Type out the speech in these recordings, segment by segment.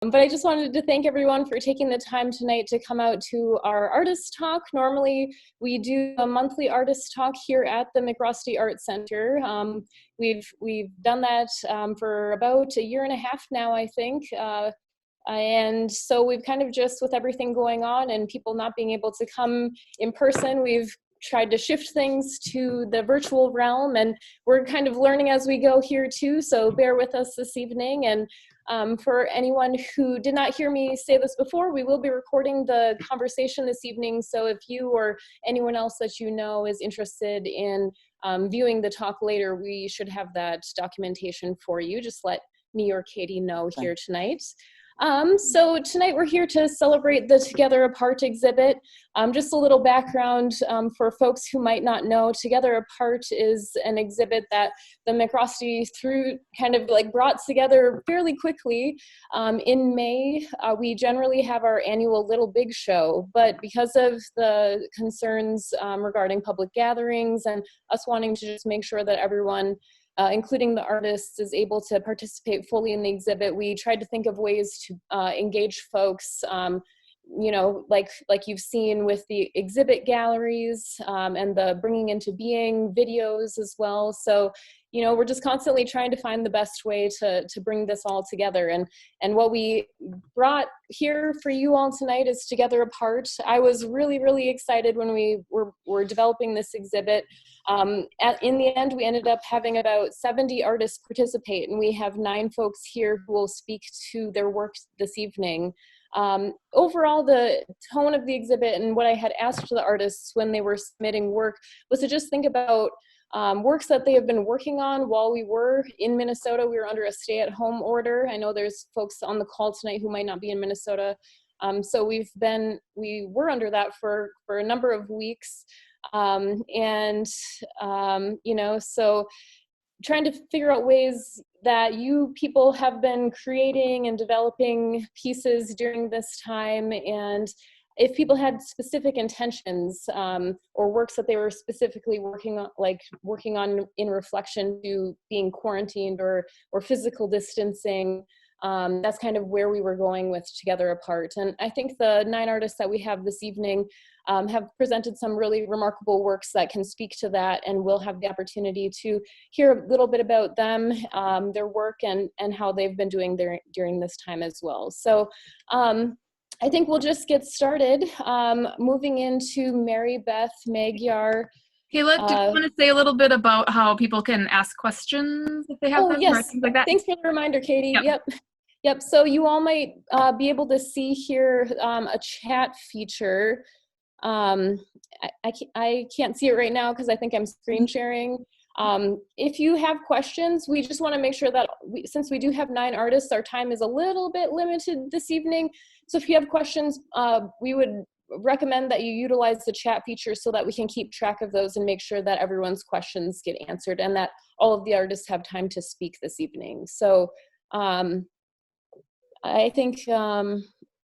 But I just wanted to thank everyone for taking the time tonight to come out to our artist talk. Normally, we do a monthly artist talk here at the MacRostie Art Center. We've done that for about a year and a half now, I think. And so we've kind of just, with everything going on and people not being able to come in person, we've tried to shift things to the virtual realm, and we're kind of learning as we go here too, so bear with us this evening. And for anyone who did not hear me say this before, we will be recording the conversation this evening, so if you or anyone else that you know is interested in viewing the talk later, we should have that documentation for you. Just let me or Katie know here tonight. So tonight we're here to celebrate the Together Apart exhibit. Just a little background for folks who might not know, Together Apart is an exhibit that the MacRostie kind of brought together fairly quickly. In May, we generally have our annual Little Big Show, but because of the concerns regarding public gatherings and us wanting to just make sure that everyone including the artists, is able to participate fully in the exhibit, we tried to think of ways to engage folks, you know, like you've seen with the exhibit galleries and the bringing into being videos as well. So, you know, we're just constantly trying to find the best way to bring this all together. And what we brought here for you all tonight is Together Apart. I was really excited when we were developing this exhibit. In the end, we ended up having about 70 artists participate, and we have 9 folks here who will speak to their work this evening. Overall, the tone of the exhibit and what I had asked the artists when they were submitting work was to just think about works that they have been working on while we were in Minnesota. We were under a stay-at-home order. I know there's folks on the call tonight who might not be in Minnesota. So we were under that for a number of weeks. You know, so trying to figure out ways that you people have been creating and developing pieces during this time, and if people had specific intentions or works that they were specifically working on in reflection to being quarantined or physical distancing. That's kind of where we were going with Together Apart. And I think the 9 artists that we have this evening have presented some really remarkable works that can speak to that, and we'll have the opportunity to hear a little bit about them, their work, and how they've been doing during this time as well. So I think we'll just get started. Moving into Mary Beth MagyarKayla, do you want to say a little bit about how people can ask questions if they have them, yes. or things like that? Thanks for the reminder, Katie. Yep. So you all might be able to see here a chat feature. I can't see it right now because I think I'm screen sharing. If you have questions, we just want to make sure that since we do have 9 artists, our time is a little bit limited this evening. So if you have questions, we would recommend that you utilize the chat feature so that we can keep track of those and make sure that everyone's questions get answered and that all of the artists have time to speak this evening. So I think,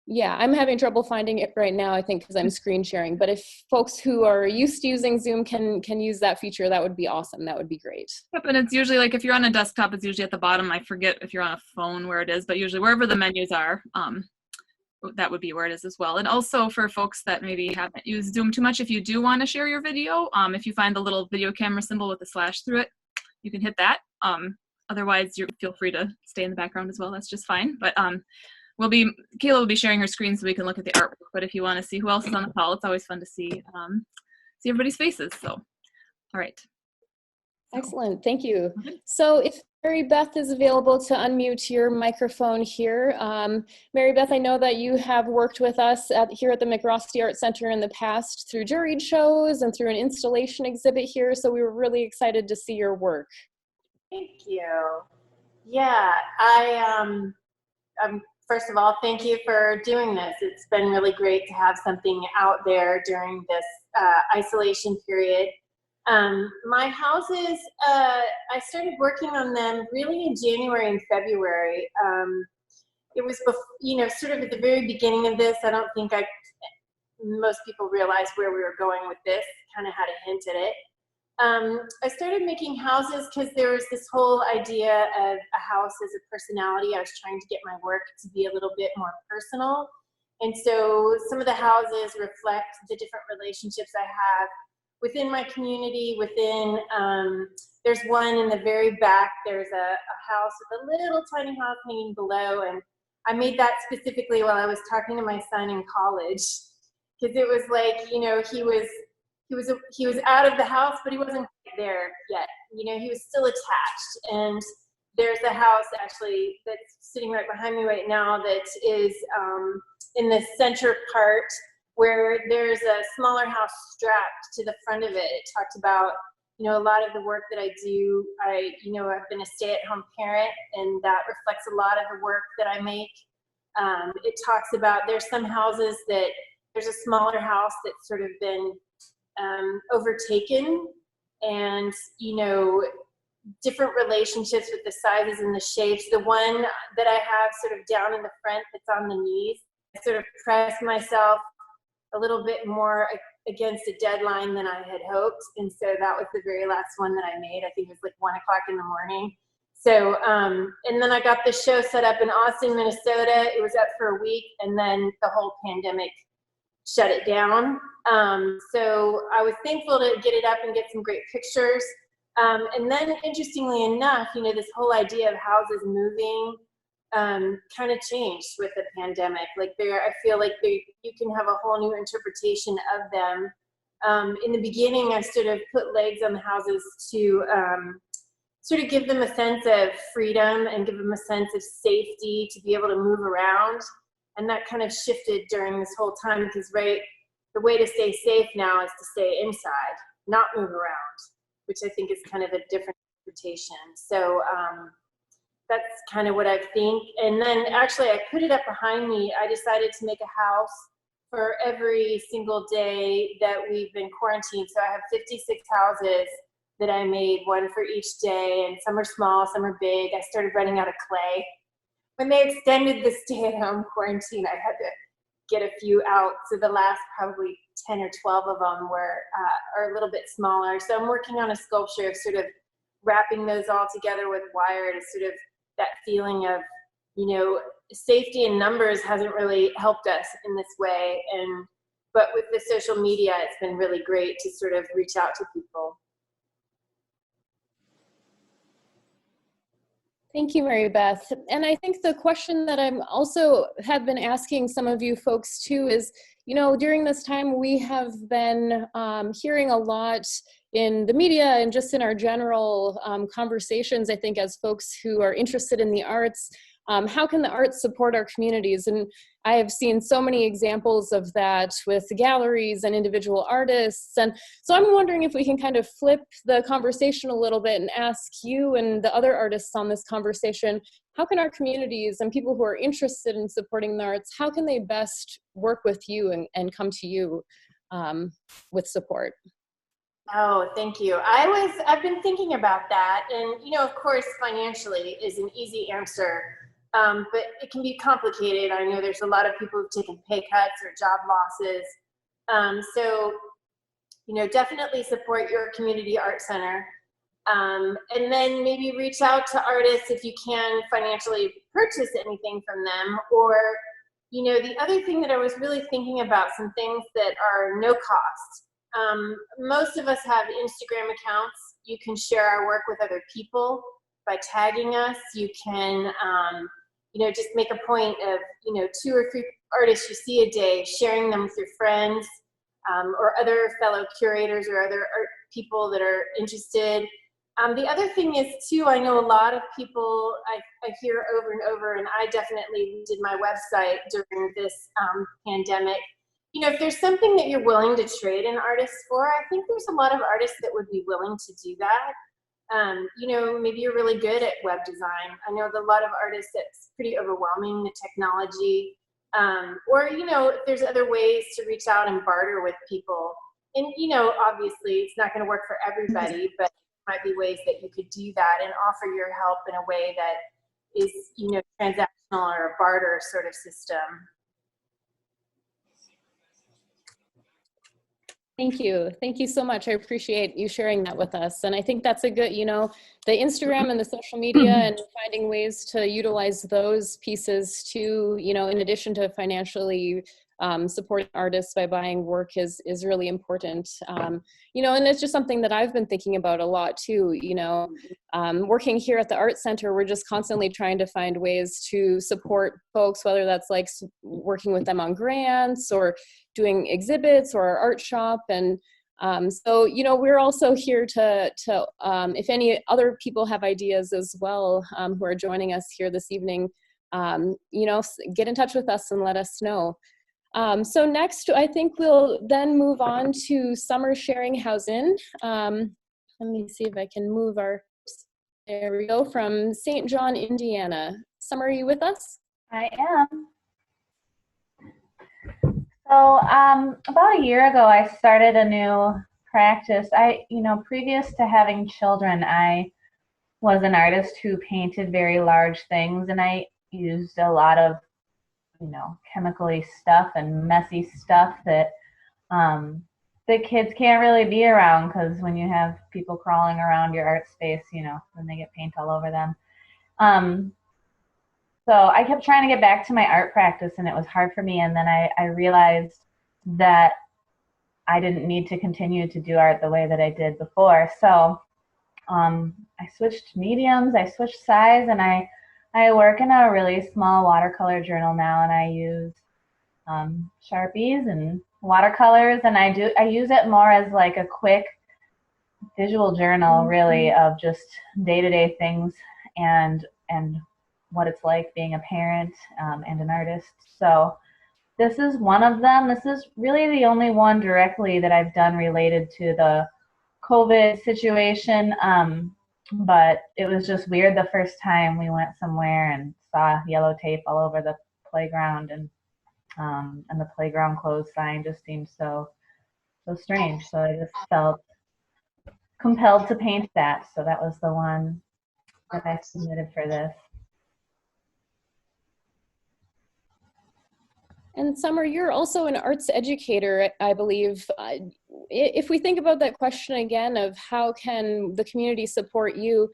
yeah, I'm having trouble finding it right now, I think, because I'm screen sharing. But if folks who are used to using Zoom can use that feature, that would be awesome. That would be great. Yep, and it's usually if you're on a desktop, it's usually at the bottom. I forget if you're on a phone where it is, but usually wherever the menus are, that would be where it is as well. And also for folks that maybe haven't used Zoom too much, if you do want to share your video, if you find the little video camera symbol with the slash through it, you can hit that. Otherwise, you feel free to stay in the background as well. That's just fine. But Kayla will be sharing her screen so we can look at the artwork. But if you want to see who else is on the call, it's always fun to see everybody's faces. So, all right. Excellent. Thank you. So if Mary Beth is available to unmute your microphone here. Mary Beth, I know that you have worked with us here at the MacRostie Art Center in the past through juried shows and through an installation exhibit here. So we were really excited to see your work. Thank you. Yeah, first of all, thank you for doing this. It's been really great to have something out there during this isolation period. My houses, I started working on them really in January and February. It was, sort of at the very beginning of this. I don't think most people realized where we were going with this, kind of had a hint at it. I started making houses because there was this whole idea of a house as a personality. I was trying to get my work to be a little bit more personal. And so some of the houses reflect the different relationships I have within my community, there's one in the very back, there's a house with a little tiny house hanging below, and I made that specifically while I was talking to my son in college, because it was like, you know, he was out of the house, but he wasn't there yet. You know, he was still attached. And there's a house actually that's sitting right behind me right now that is in the center part, where there's a smaller house strapped to the front of it. It talked about, you know, a lot of the work that I do. I've been a stay-at-home parent, and that reflects a lot of the work that I make. It talks about, there's some houses that, there's a smaller house that's sort of been overtaken, and, you know, different relationships with the sizes and the shapes. The one that I have sort of down in the front that's on the knees, I sort of press myself a little bit more against a deadline than I had hoped. And so that was the very last one that I made. I think it was like 1 o'clock in the morning. So, and then I got the show set up in Austin, Minnesota. It was up for a week, and then the whole pandemic shut it down. So I was thankful to get it up and get some great pictures. And then interestingly enough, you know, this whole idea of houses moving kind of changed with the pandemic. Like I feel like you can have a whole new interpretation of them. In the beginning, I sort of put legs on the houses to sort of give them a sense of freedom and give them a sense of safety to be able to move around. And that kind of shifted during this whole time, because the way to stay safe now is to stay inside, not move around, which I think is kind of a different interpretation. So that's kind of what I think. And then actually I put it up behind me. I decided to make a house for every single day that we've been quarantined. So I have 56 houses that I made, one for each day, and some are small, some are big. I started running out of clay. When they extended the stay-at-home quarantine, I had to get a few out. So the last probably 10 or 12 of them are a little bit smaller. So I'm working on a sculpture of sort of wrapping those all together with wire to sort of that feeling of, you know, safety in numbers hasn't really helped us in this way. But with the social media, it's been really great to sort of reach out to people. Thank you, Mary Beth. And I think the question that I'm also have been asking some of you folks too is, you know, during this time we have been hearing a lot in the media and just in our general conversations, I think, as folks who are interested in the arts, how can the arts support our communities? And I have seen so many examples of that with galleries and individual artists. And so I'm wondering if we can kind of flip the conversation a little bit and ask you and the other artists on this conversation, how can our communities and people who are interested in supporting the arts, how can they best work with you and come to you with support? Oh, thank you. I've been thinking about that. And, you know, of course, financially is an easy answer. But it can be complicated. I know there's a lot of people who've taken pay cuts or job losses. So, you know, definitely support your community art center. And then maybe reach out to artists if you can financially purchase anything from them. Or, you know, the other thing that I was really thinking about, some things that are no cost. Most of us have Instagram accounts. You can share our work with other people by tagging us. You can, you know, just make a point of, you know, 2 or 3 artists you see a day, sharing them with your friends or other fellow curators or other art people that are interested. The other thing is too, I know a lot of people I hear over and over, and I definitely did my website during this pandemic. You know, if there's something that you're willing to trade an artist for, I think there's a lot of artists that would be willing to do that. You know, maybe you're really good at web design. I know a lot of artists that's pretty overwhelming, the technology. Or, you know, if there's other ways to reach out and barter with people. And, you know, obviously it's not going to work for everybody, but there might be ways that you could do that and offer your help in a way that is, you know, transactional or a barter sort of system. Thank you. Thank you so much. I appreciate you sharing that with us. And I think that's a good, you know, the Instagram and the social media and finding ways to utilize those pieces to, you know, in addition to financially supporting artists by buying work is really important. You know, and it's just something that I've been thinking about a lot too, you know, working here at the Art Center, we're just constantly trying to find ways to support folks, whether that's like working with them on grants or doing exhibits or our art shop. And so, you know, we're also here to if any other people have ideas as well who are joining us here this evening, you know, get in touch with us and let us know. So next, I think we'll then move on to Summer Sheringhausen. Let me see if I can move our, there we go, from St. John, Indiana. Summer, are you with us? I am. So about a year ago, I started a new practice. You know, previous to having children, I was an artist who painted very large things, and I used a lot of, you know, chemically stuff and messy stuff that the kids can't really be around, because when you have people crawling around your art space, you know, then they get paint all over them. So I kept trying to get back to my art practice, and it was hard for me. And then I realized that I didn't need to continue to do art the way that I did before. So I switched mediums, I switched size, and I work in a really small watercolor journal now, and I use Sharpies and watercolors, and I use it more as like a quick visual journal, really, of just day-to-day things and what it's like being a parent and an artist. So this is one of them. This is really the only one directly that I've done related to the COVID situation. But it was just weird the first time we went somewhere and saw yellow tape all over the playground, and the playground closed sign just seemed so strange. So I just felt compelled to paint that. So that was the one that I submitted for this. And Summer, you're also an arts educator, I believe. If we think about that question again of how can the community support you,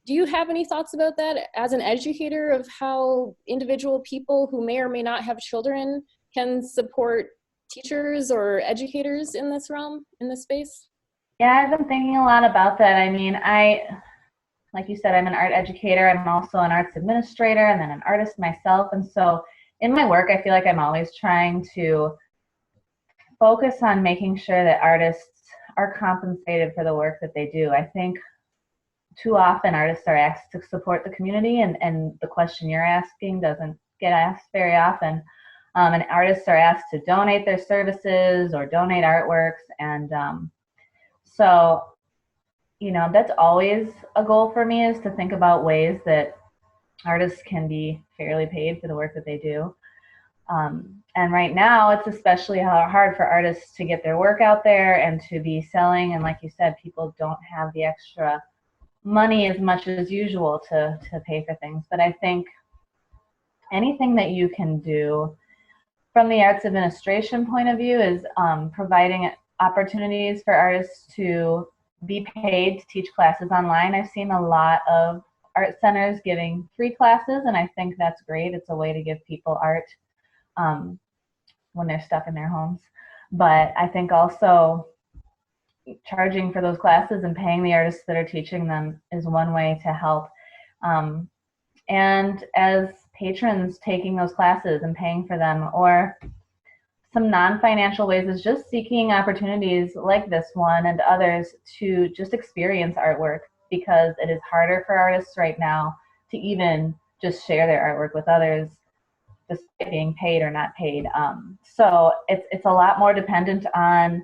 do you have any thoughts about that as an educator of how individual people who may or may not have children can support teachers or educators in this realm, in this space? Yeah, I've been thinking a lot about that. I mean, like you said, I'm an art educator. I'm also an arts administrator and then an artist myself. And so in my work, I feel like I'm always trying to focus on making sure that artists are compensated for the work that they do. I think too often artists are asked to support the community, and the question you're asking doesn't get asked very often. And artists are asked to donate their services or donate artworks. And so, you know, that's always a goal for me, is to think about ways that artists can be fairly paid for the work that they do. And right now, it's especially hard for artists to get their work out there and to be selling. And like you said, people don't have the extra money as much as usual to pay for things. But I think anything that you can do from the arts administration point of view is providing opportunities for artists to be paid to teach classes online. I've seen a lot of art centers giving free classes, and I think that's great. It's a way to give people art when they're stuck in their homes. But I think also charging for those classes and paying the artists that are teaching them is one way to help. And as patrons taking those classes and paying for them, or some non-financial ways, is just seeking opportunities like this one and others to just experience artwork, because it is harder for artists right now to even just share their artwork with others, despite being paid or not paid. So it's a lot more dependent on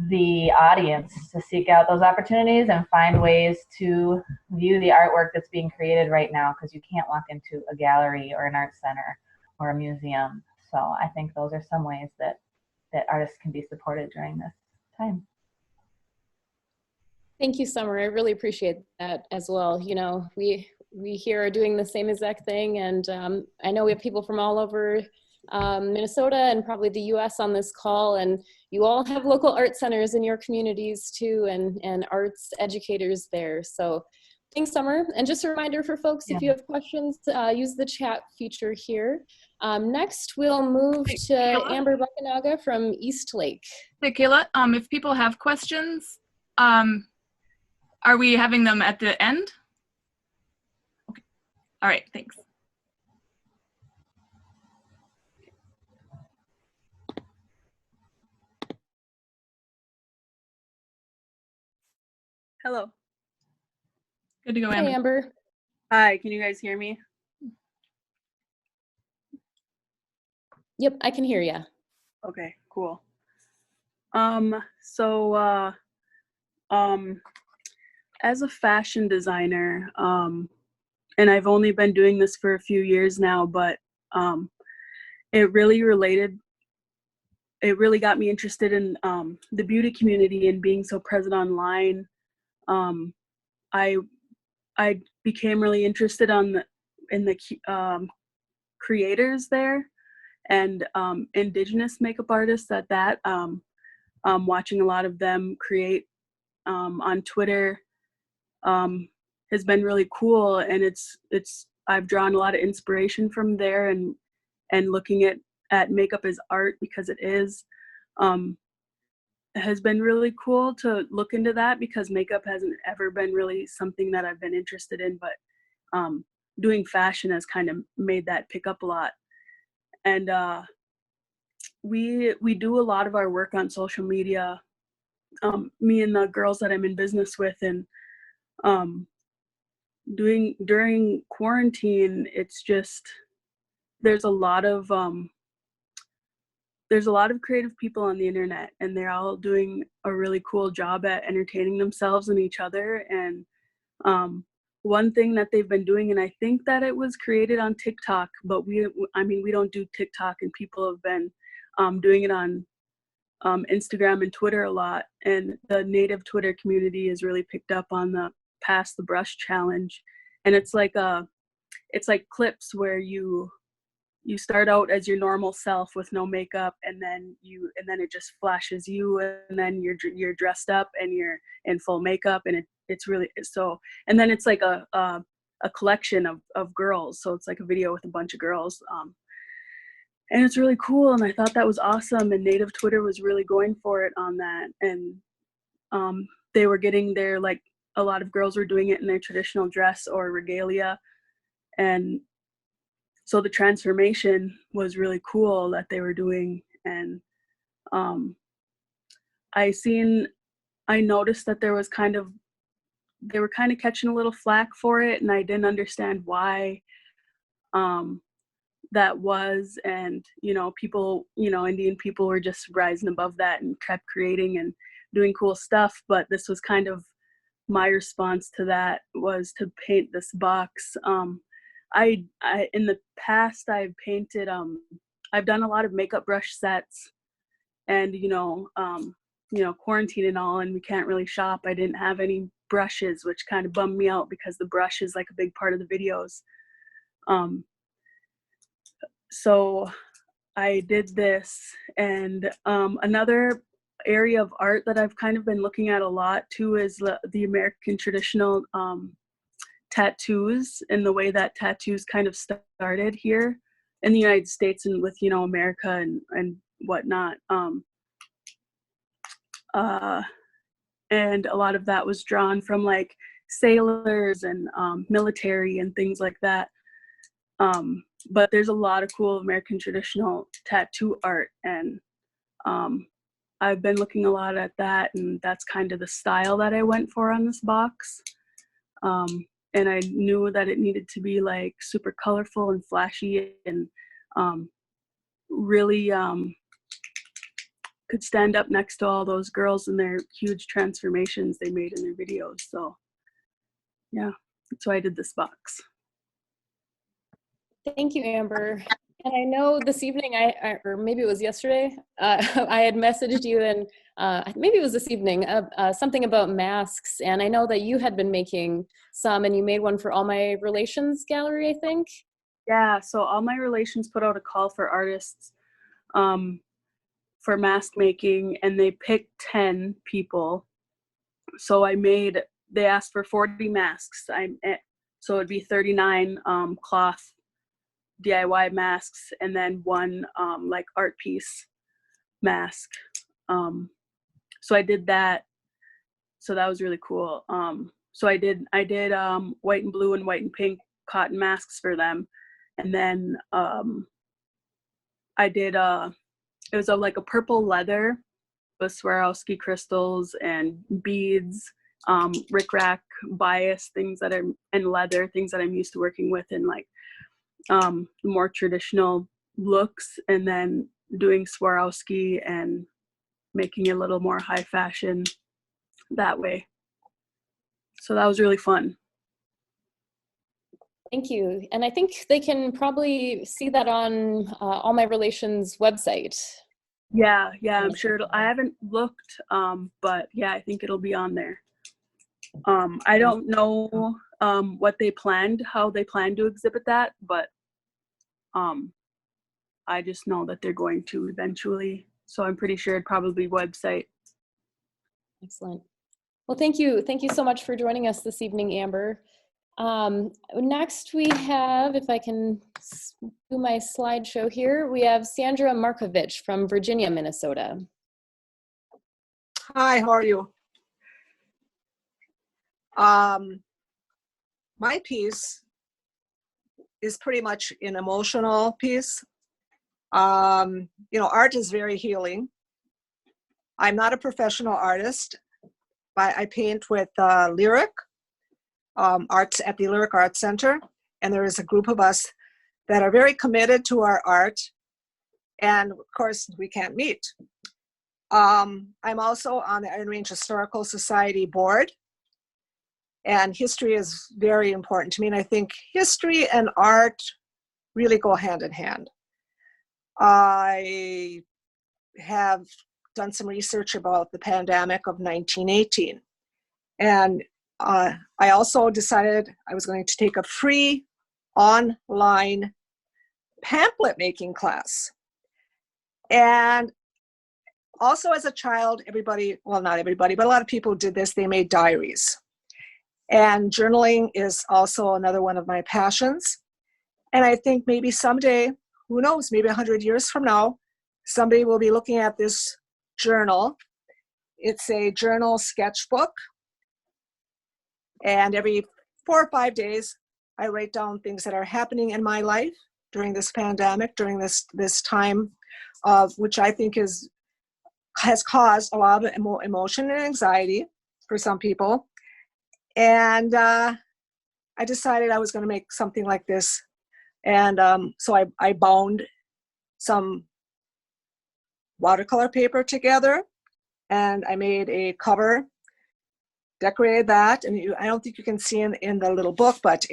the audience to seek out those opportunities and find ways to view the artwork that's being created right now, because you can't walk into a gallery or an art center or a museum. So I think those are some ways that artists can be supported during this time. Thank you, Summer. I really appreciate that as well. You know, we here are doing the same exact thing, and I know we have people from all over Minnesota and probably the US on this call, and you all have local art centers in your communities too, and arts educators there. So thanks, Summer. And just a reminder for folks, if you have questions, use the chat feature here. Next, we'll move to Amber Buckanaga from Eastlake. Hey, Kayla, if people have questions, are we having them at the end? Okay. All right, thanks. Hello. Good to go, Amber. Hey, Amber. Hi, can you guys hear me? Yep, I can hear you. Okay, cool. As a fashion designer, and I've only been doing this for a few years now, but it really got me interested in the beauty community and being so present online. I became really interested in the creators there and indigenous makeup artists at that. Watching a lot of them create on Twitter has been really cool, and I've drawn a lot of inspiration from there, and looking at makeup as art, because it is. Has been really cool to look into that, because makeup hasn't ever been really something that I've been interested in, but doing fashion has kind of made that pick up a lot. And we do a lot of our work on social media, me and the girls that I'm in business with, and during quarantine, it's just there's a lot of creative people on the internet, and they're all doing a really cool job at entertaining themselves and each other. And one thing that they've been doing, and I think that it was created on TikTok, but we don't do TikTok, and people have been doing it on Instagram and Twitter a lot. And the native Twitter community has really picked up on the Pass the Brush challenge. And it's like clips where you start out as your normal self with no makeup, and then it just flashes you, and then you're dressed up and you're in full makeup, and it's really so. And then it's like a collection of girls, so it's like a video with a bunch of girls, and it's really cool. And I thought that was awesome, and native Twitter was really going for it on that, and they were getting their, like, a lot of girls were doing it in their traditional dress or regalia, and so the transformation was really cool that they were doing. And I noticed that they were kind of catching a little flack for it, and I didn't understand why that was. And people, Indian people were just rising above that and kept creating and doing cool stuff. But this was kind of my response to that, was to paint this box. I in the past, I've painted, I've done a lot of makeup brush sets, and quarantine and all, and we can't really shop. I didn't have any brushes, which kind of bummed me out, because the brush is like a big part of the videos. So I did this. And another area of art that I've kind of been looking at a lot too is the American traditional tattoos, and the way that tattoos kind of started here in the United States, and with America and whatnot. And a lot of that was drawn from like sailors and military and things like that. But there's a lot of cool American traditional tattoo art, and I've been looking a lot at that, and that's kind of the style that I went for on this box. And I knew that it needed to be like super colorful and flashy, and really could stand up next to all those girls and their huge transformations they made in their videos. So yeah, that's why I did this box. Thank you, Amber. And I know this evening, or maybe it was yesterday, I had messaged you, and maybe it was this evening, something about masks. And I know that you had been making some, and you made one for All My Relations Gallery, I think. Yeah, so All My Relations put out a call for artists for mask making, and they picked 10 people. So they asked for 40 masks. So it'd be 39 cloth DIY masks, and then one like art piece mask. So I did that. So that was really cool. So I did white and blue and white and pink cotton masks for them, and then I did it was like a purple leather with Swarovski crystals and beads, rickrack bias things and leather things that I'm used to working with in like more traditional looks, and then doing Swarovski and making it a little more high fashion that way. So that was really fun. Thank you. And I think they can probably see that on All My Relations website. Yeah, I'm sure I haven't looked, but yeah, I think it'll be on there. I don't know how they plan to exhibit that, but I just know that they're going to eventually. So I'm pretty sure it'd probably be website. Excellent. Well, thank you. Thank you so much for joining us this evening, Amber. Next we have, if I can do my slideshow here, we have Sandra MARKOVICH from Virginia, Minnesota. Hi, how are you? My piece is pretty much an emotional piece. Art is very healing. I'm not a professional artist, but I paint with Lyric Arts at the Lyric Arts Center, and there is a group of us that are very committed to our art, and of course we can't meet. I'm also on the Iron Range Historical Society board, and history is very important to me, and I think history and art really go hand in hand. I have done some research about the pandemic of 1918, and I also decided I was going to take a free online pamphlet making class. And also as a child, not everybody, but a lot of people did this. They made diaries. And journaling is also another one of my passions. And I think maybe someday, who knows, maybe 100 years from now, somebody will be looking at this journal. It's a journal sketchbook. And every 4 or 5 days, I write down things that are happening in my life during this pandemic, during this time of which I think has caused a lot of emotion and anxiety for some people. And I decided I was going to make something like this. And so I bound some watercolor paper together, and I made a cover, decorated that, and I don't think you can see in the little book, but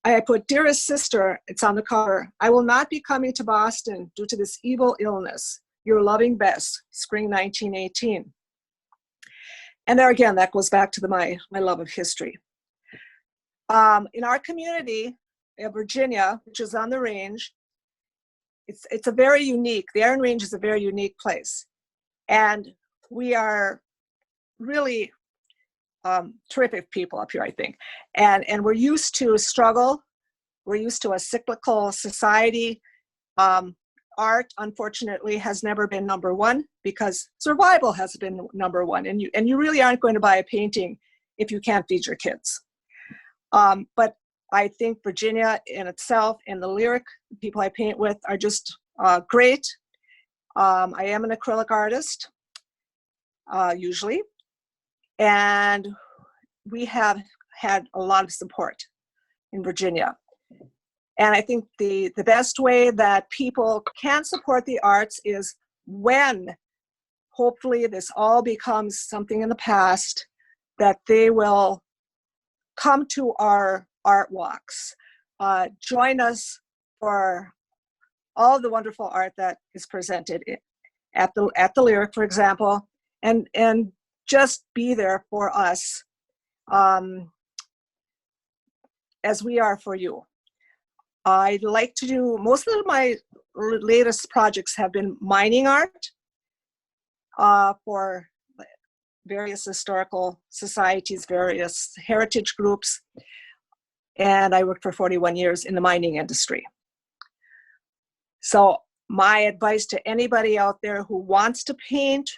I put "Dearest Sister," it's on the cover. "I will not be coming to Boston due to this evil illness. Your loving Bess, spring 1918. And there again, that goes back to my love of history. In our community of Virginia, which is on the range, it's a very unique, the Iron Range is a very unique place. And we are really terrific people up here, I think. And we're used to struggle. We're used to a cyclical society. Art, unfortunately, has never been number one because survival has been number one. And you really aren't going to buy a painting if you can't feed your kids. But I think Virginia in itself and the Lyric people I paint with are just great. I am an acrylic artist, usually. And we have had a lot of support in Virginia. And I think the best way that people can support the arts is when, hopefully, this all becomes something in the past, that they will come to our art walks, join us for all the wonderful art that is presented at the Lyric, for example, and just be there for us as we are for you. I like to do, most of my latest projects have been mining art for various historical societies, various heritage groups. And I worked for 41 years in the mining industry. So my advice to anybody out there who wants to paint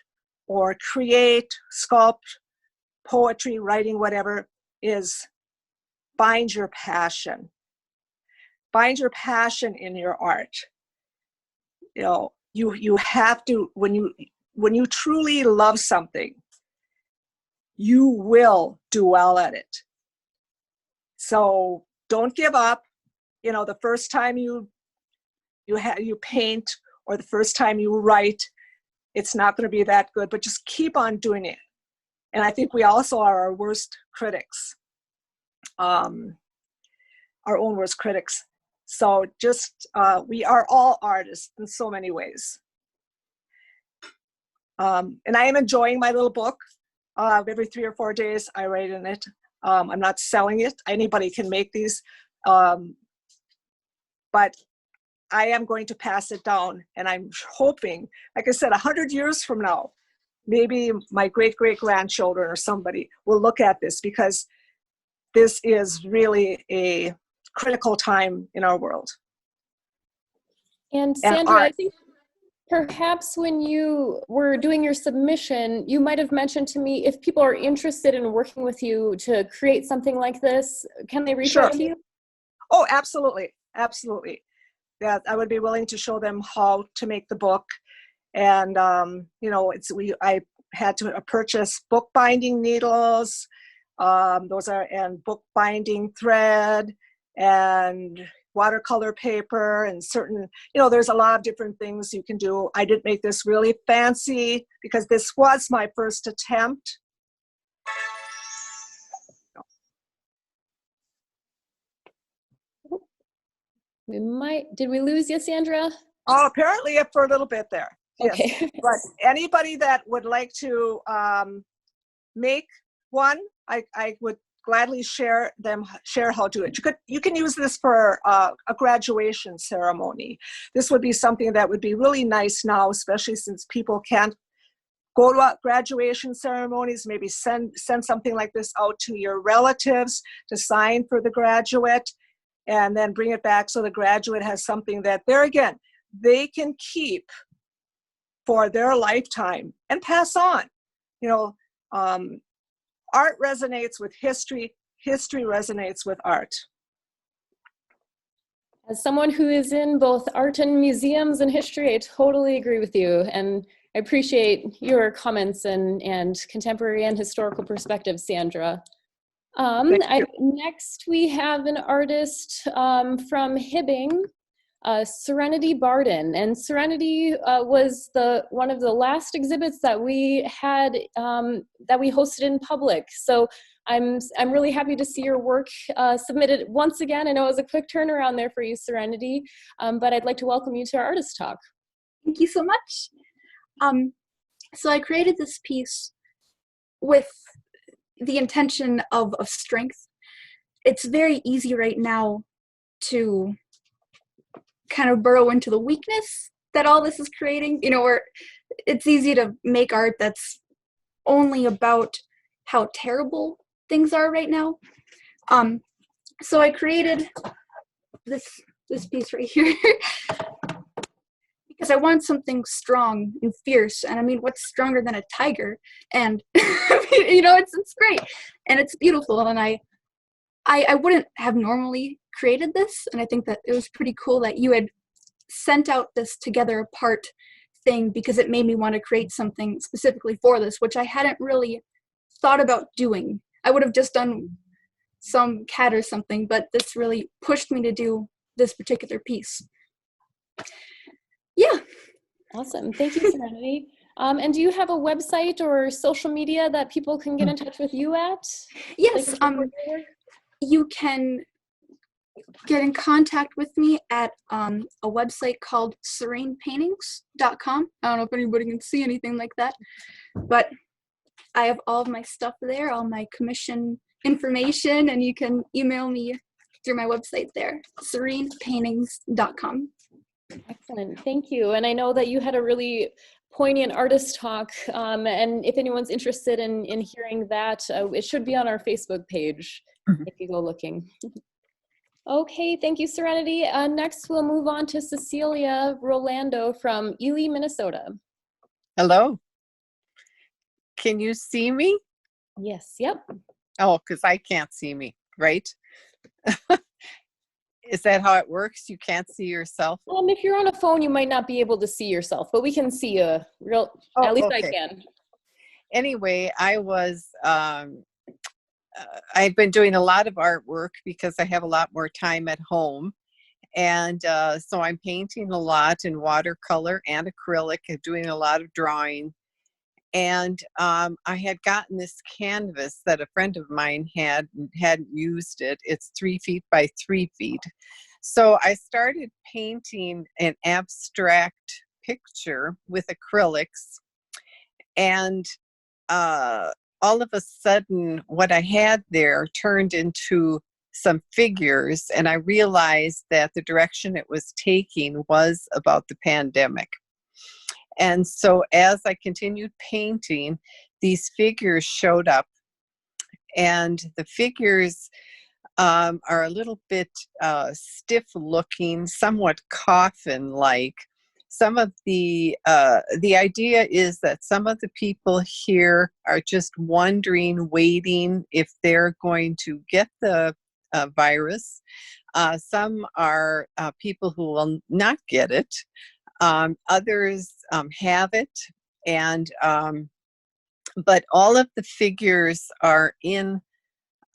or create, sculpt, poetry, writing, whatever, is find your passion. Find your passion in your art. You know, you have to, when you truly love something, you will do well at it. So don't give up. You know, the first time you paint or the first time you write, it's not going to be that good, but just keep on doing it. And I think we also are our worst critics, our own worst critics. So just, we are all artists in so many ways. And I am enjoying my little book. Every 3 or 4 days I write in it. I'm not selling it. Anybody can make these. But I am going to pass it down. And I'm hoping, like I said, 100 years from now, maybe my great-great-grandchildren or somebody will look at this, because this is really a critical time in our world. And Sandra, I think perhaps when you were doing your submission, you might have mentioned to me, if people are interested in working with you to create something like this, can they reach out to you? Oh, absolutely. Absolutely. Yeah, I would be willing to show them how to make the book. And, you know, I had to purchase bookbinding needles, and bookbinding thread and watercolor paper and certain, you know, there's a lot of different things you can do. I didn't make this really fancy because this was my first attempt. Did we lose you, Sandra? Oh, apparently for a little bit there. Yes. Okay. But anybody that would like to make one, I would gladly share how to do it. You can use this for a graduation ceremony. This would be something that would be really nice now, especially since people can't go to graduation ceremonies. Maybe send something like this out to your relatives to sign for the graduate, and then bring it back so the graduate has something that they can keep for their lifetime and pass on. You know, art resonates with history. History resonates with art. As someone who is in both art and museums and history, I totally agree with you. And I appreciate your comments and contemporary and historical perspectives, Sandra. Next, we have an artist from Hibbing, Serenity Barden, and Serenity was one of the last exhibits that we had that we hosted in public. So I'm really happy to see your work submitted once again. I know it was a quick turnaround there for you, Serenity, but I'd like to welcome you to our Artist Talk. Thank you so much. So I created this piece with the intention of strength. It's very easy right now to kind of burrow into the weakness that all this is creating, you know, where it's easy to make art that's only about how terrible things are right now. So I created this piece right here because I want something strong and fierce. And I mean, what's stronger than a tiger? And you know, it's great and it's beautiful. And I wouldn't have normally created this, and I think that it was pretty cool that you had sent out this together apart thing, because it made me want to create something specifically for this, which I hadn't really thought about doing. I would have just done some cat or something, but this really pushed me to do this particular piece. Yeah. Awesome. Thank you, Serenity. And do you have a website or social media that people can get in touch with you at? Yes. You can get in contact with me at a website called serenepaintings.com. I don't know if anybody can see anything like that, but I have all of my stuff there, all my commission information, and you can email me through my website there, serenepaintings.com. Excellent, thank you. And I know that you had a really poignant artist talk, and if anyone's interested in hearing that, it should be on our Facebook page if you go looking. Okay, thank you, Serenity. Next, we'll move on to Cecilia Rolando from Ely, Minnesota. Hello. Can you see me? Yes, yep. Oh, because I can't see me, right? Is that how it works? You can't see yourself? If you're on a phone, you might not be able to see yourself, but we can see you at least okay. I can. Anyway, I've been doing a lot of artwork because I have a lot more time at home. And so I'm painting a lot in watercolor and acrylic and doing a lot of drawing. And I had gotten this canvas that a friend of mine hadn't used it. It's 3 feet by 3 feet. So I started painting an abstract picture with acrylics. And all of a sudden, what I had there turned into some figures. And I realized that the direction it was taking was about the pandemic. And so as I continued painting, these figures showed up, and the figures are a little bit stiff looking, somewhat coffin-like. Some of the idea is that some of the people here are just wondering, waiting if they're going to get the virus. Some are people who will not get it. Others have it, and but all of the figures are in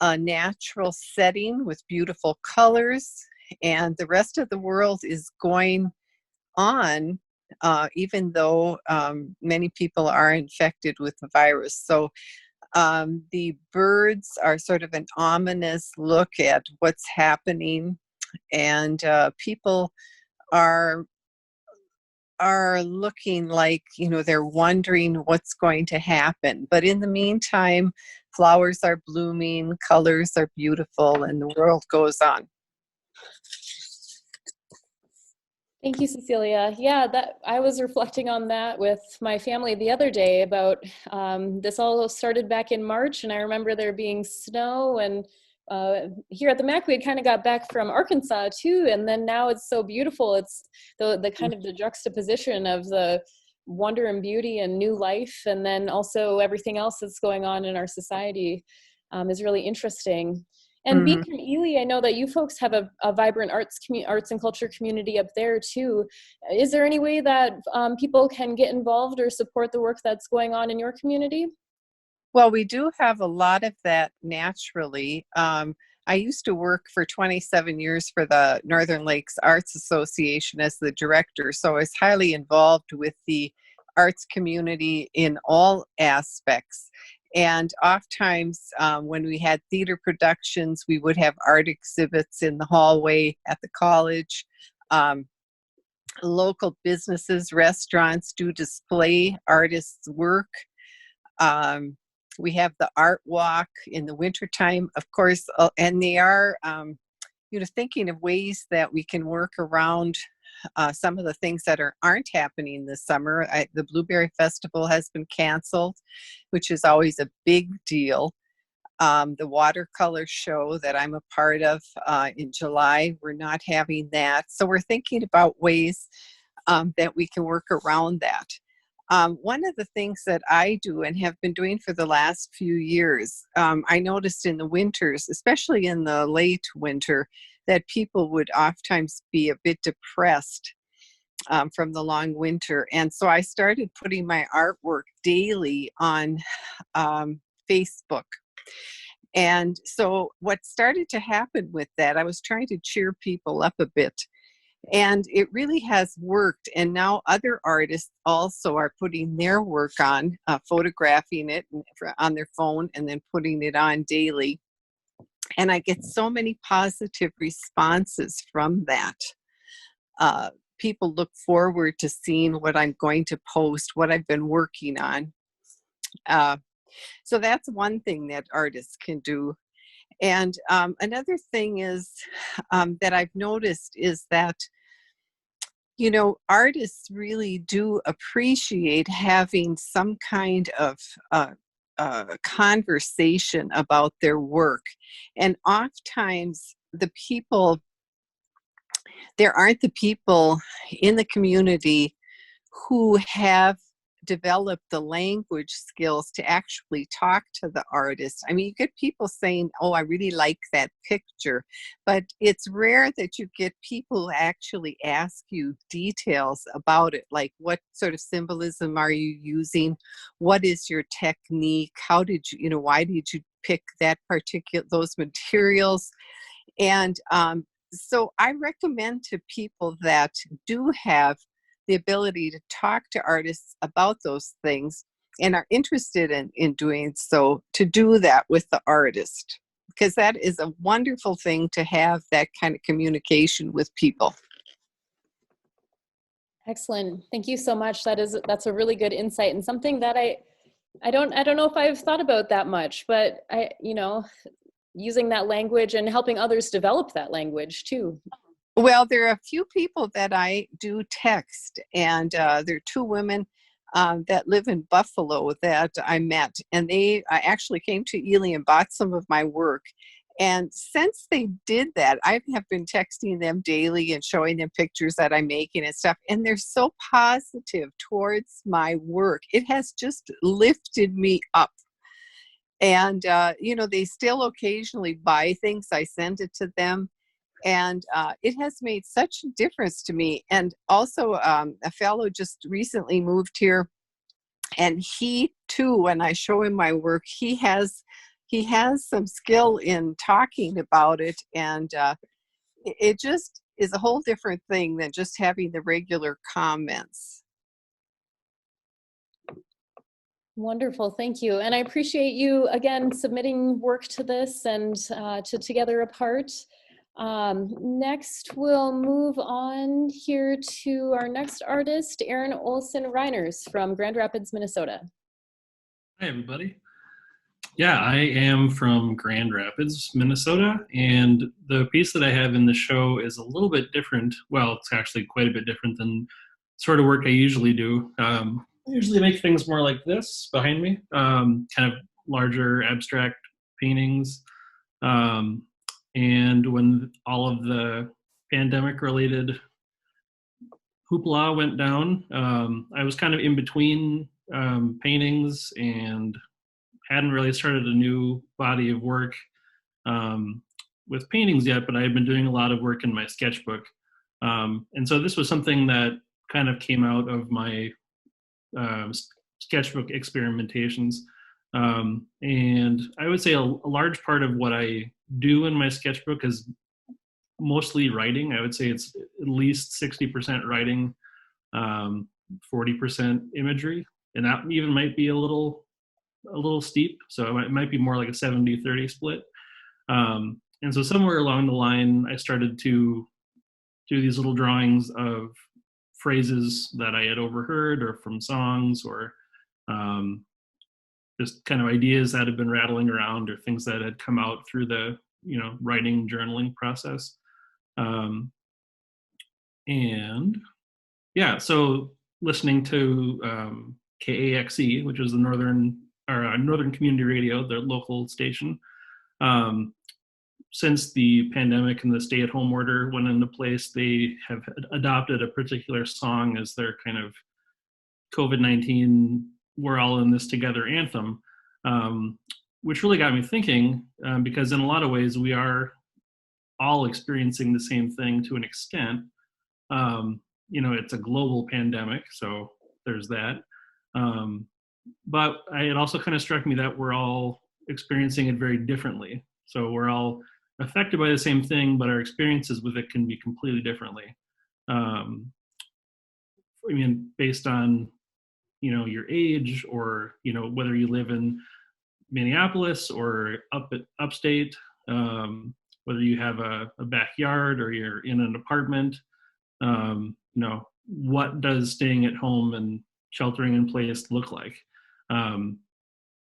a natural setting with beautiful colors, and the rest of the world is going on, even though many people are infected with the virus. So the birds are sort of an ominous look at what's happening, and people are looking like, they're wondering what's going to happen. But in the meantime, flowers are blooming, colors are beautiful, and the world goes on. Thank you, Cecilia. Yeah, I was reflecting on that with my family the other day about this all started back in March, and I remember there being snow, and here at the Mac, we had kind of got back from Arkansas too, and then now it's so beautiful. It's the kind of the juxtaposition of the wonder and beauty and new life, and then also everything else that's going on in our society is really interesting. And being from Ely, I know that you folks have a vibrant arts and culture community up there too. Is there any way that people can get involved or support the work that's going on in your community? Well, we do have a lot of that naturally. I used to work for 27 years for the Northern Lakes Arts Association as the director, so I was highly involved with the arts community in all aspects. And oftentimes when we had theater productions, we would have art exhibits in the hallway at the college. Local businesses, restaurants do display artists' work. We have the art walk in the wintertime, of course, and they are thinking of ways that we can work around some of the things that aren't happening this summer. The Blueberry Festival has been canceled, which is always a big deal. The watercolor show that I'm a part of in July, we're not having that. So we're thinking about ways that we can work around that. One of the things that I do and have been doing for the last few years, I noticed in the winters, especially in the late winter, that people would oftentimes be a bit depressed from the long winter. And so I started putting my artwork daily on Facebook. And so what started to happen with that, I was trying to cheer people up a bit. And it really has worked. And now other artists also are putting their work on, photographing it on their phone and then putting it on daily. And I get so many positive responses from that. People look forward to seeing what I'm going to post, what I've been working on. So that's one thing that artists can do. And another thing is that I've noticed is that, you know, artists really do appreciate having some kind of conversation about their work. And oftentimes there aren't the people in the community who have developed the language skills to actually talk to the artist. I mean, you get people saying, oh, I really like that picture, but it's rare that you get people who actually ask you details about it, like what sort of symbolism are you using? What is your technique? How did you, why did you pick those materials? And so I recommend to people that do have the ability to talk to artists about those things and are interested in doing so, to do that with the artist, because that is a wonderful thing to have that kind of communication with people. Excellent. Thank you so much. That's a really good insight, and something that I don't know if I've thought about that much, but using that language and helping others develop that language too. Well, there are a few people that I do text, and there are two women that live in Buffalo that I met, and I actually came to Ely and bought some of my work. And since they did that, I have been texting them daily and showing them pictures that I'm making and stuff, and they're so positive towards my work. It has just lifted me up. And, they still occasionally buy things. I send it to them. And it has made such a difference to me. And also a fellow just recently moved here, and he too, when I show him my work, he has some skill in talking about it. And it just is a whole different thing than just having the regular comments. Wonderful, thank you. And I appreciate you again submitting work to this and to Together Apart. Next, we'll move on here to our next artist, Aaron Olson-Reiners from Grand Rapids, Minnesota. Hi, everybody. Yeah, I am from Grand Rapids, Minnesota, and the piece that I have in the show is a little bit different. Well, it's actually quite a bit different than sort of work I usually do. I usually make things more like this behind me, kind of larger abstract paintings. And when all of the pandemic-related hoopla went down, I was kind of in between paintings and hadn't really started a new body of work with paintings yet, but I had been doing a lot of work in my sketchbook. And so this was something that kind of came out of my sketchbook experimentations. And I would say a large part of what I do in my sketchbook is mostly writing. I would say it's at least 60% writing, 40% imagery, and that even might be a little steep. So it might be more like a 70-30 split. And so somewhere along the line, I started to do these little drawings of phrases that I had overheard or from songs, or just kind of ideas that had been rattling around, or things that had come out through the writing, journaling process. And yeah, so listening to KAXE, which is the Northern Community Radio, their local station. Since the pandemic and the stay-at-home order went into place, they have adopted a particular song as their kind of COVID-19, we're all in this together anthem, which really got me thinking, because in a lot of ways we are all experiencing the same thing to an extent. It's a global pandemic, so there's that. But it also kind of struck me that we're all experiencing it very differently. So we're all affected by the same thing, but our experiences with it can be completely differently. Based on, your age, or, whether you live in Minneapolis or upstate, whether you have a backyard or you're in an apartment, what does staying at home and sheltering in place look like?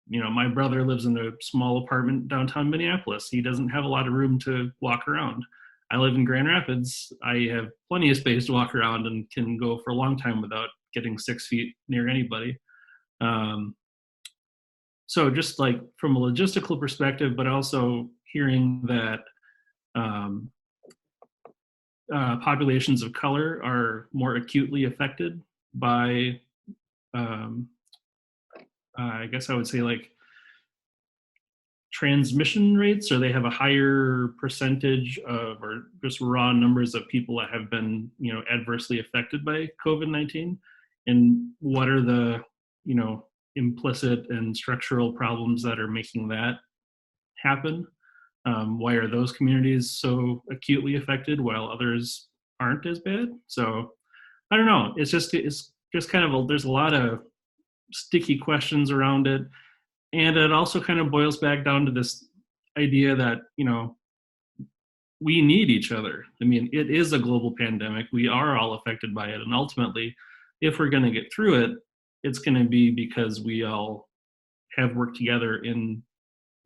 my brother lives in a small apartment downtown Minneapolis. He doesn't have a lot of room to walk around. I live in Grand Rapids. I have plenty of space to walk around and can go for a long time without getting 6 feet near anybody. So just like from a logistical perspective, but also hearing that populations of color are more acutely affected by, I guess I would say, like, transmission rates, or they have a higher percentage of, or just raw numbers of people that have been, adversely affected by COVID-19, and what are the, implicit and structural problems that are making that happen. Why are those communities so acutely affected while others aren't as bad? So I don't know. It's just kind of there's a lot of sticky questions around it. And it also kind of boils back down to this idea that, we need each other. I mean, it is a global pandemic. We are all affected by it. And ultimately, if we're going to get through it, it's going to be because we all have worked together in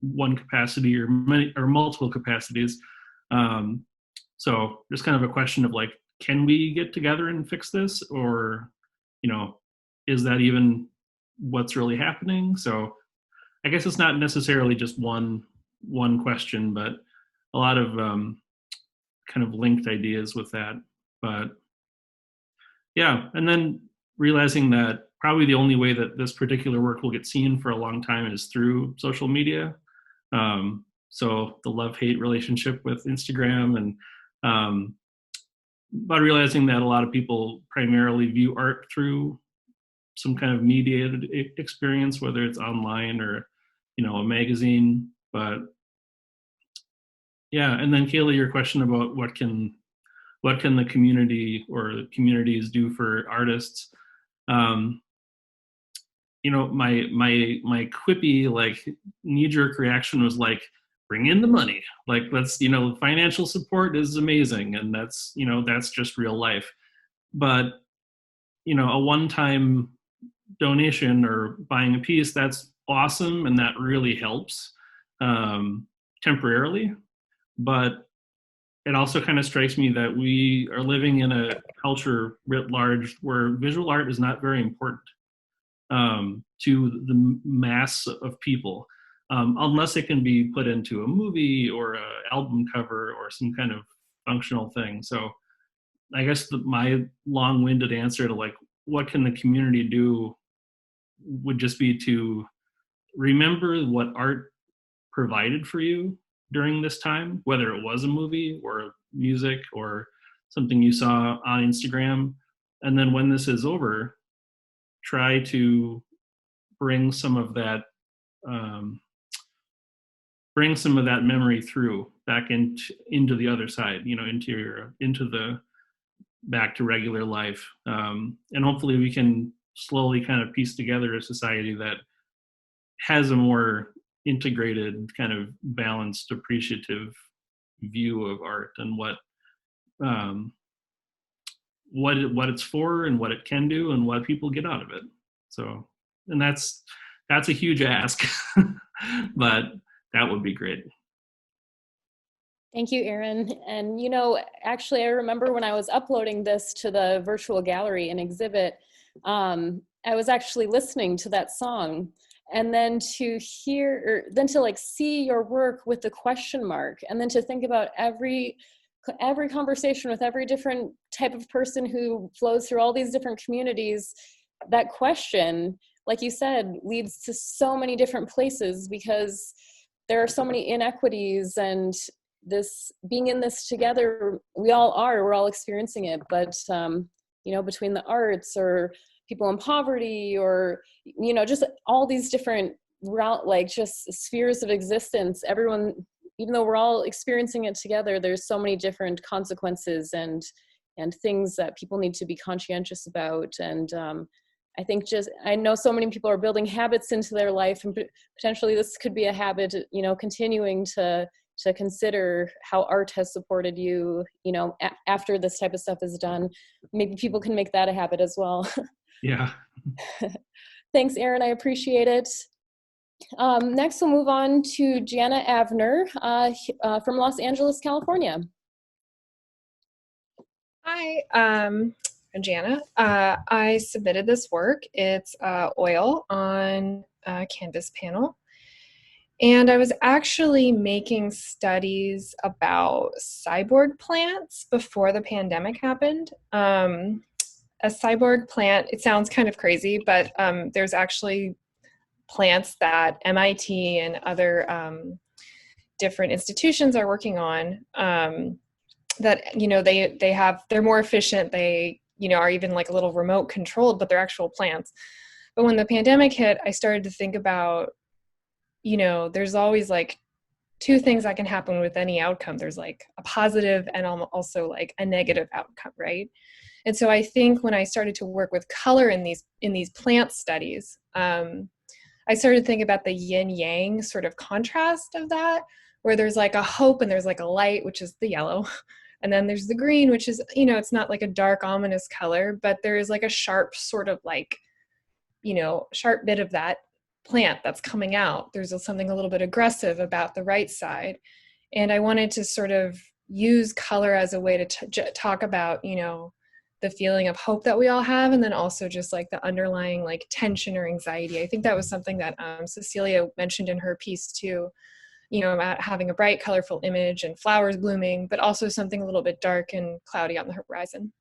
one capacity or many or multiple capacities. So there's kind of a question of like, can we get together and fix this? Or, is that even what's really happening? So I guess it's not necessarily just one question, but a lot of kind of linked ideas with that. But yeah, and then realizing that probably the only way that this particular work will get seen for a long time is through social media. So the love-hate relationship with Instagram, and but realizing that a lot of people primarily view art through some kind of mediated experience, whether it's online or, a magazine. But yeah, and then Kayla, your question about what can the community or communities do for artists? My quippy, like, knee-jerk reaction was like, bring in the money. Like, let's, financial support is amazing, and that's just real life. But, a one-time donation or buying a piece, that's awesome, and that really helps temporarily. But it also kind of strikes me that we are living in a culture writ large where visual art is not very important to the mass of people, unless it can be put into a movie or an album cover or some kind of functional thing. So I guess my long-winded answer to like, what can the community do, would just be to remember what art provided for you during this time, whether it was a movie or music or something you saw on Instagram. And then when this is over, try to bring some of that memory through back into the other side, into the back to regular life. And hopefully we can slowly kind of piece together a society that has a more integrated, kind of balanced, appreciative view of art and what it's for and what it can do and what people get out of it. So, and that's a huge ask, but that would be great. Thank you, Aaron. And actually, I remember when I was uploading this to the virtual gallery and exhibit, I was actually listening to that song, and then to see your work with the question mark, and then to think about every conversation with every different type of person who flows through all these different communities. That question, like you said, leads to so many different places because there are so many inequities, and this being in this together, we're all experiencing it. But between the arts or people in poverty or just all these different just spheres of existence, everyone, even though we're all experiencing it together, there's so many different consequences and things that people need to be conscientious about. And I think I know so many people are building habits into their life, and potentially this could be a habit, continuing to consider how art has supported you, after this type of stuff is done. Maybe people can make that a habit as well. Yeah. Thanks, Aaron. I appreciate it. Next, we'll move on to Jana Avner from Los Angeles, California. Hi, I'm Jana. I submitted this work. It's oil on a canvas panel. And I was actually making studies about cyborg plants before the pandemic happened. A cyborg plant, it sounds kind of crazy, but there's actually plants that MIT and other different institutions are working on that, they're more efficient. They, are even like a little remote controlled, but they're actual plants. But when the pandemic hit, I started to think about, there's always like two things that can happen with any outcome. There's like a positive and also like a negative outcome, right? And so I think when I started to work with color in these plant studies, I started to think about the yin yang sort of contrast of that, where there's like a hope and there's like a light, which is the yellow. And then there's the green, which is, it's not like a dark, ominous color, but there is like a sharp sort of like, sharp bit of that plant that's coming out. There's something a little bit aggressive about the right side. And I wanted to sort of use color as a way to talk about, the feeling of hope that we all have, and then also just like the underlying like tension or anxiety. I think that was something that Cecilia mentioned in her piece too, about having a bright, colorful image and flowers blooming, but also something a little bit dark and cloudy on the horizon.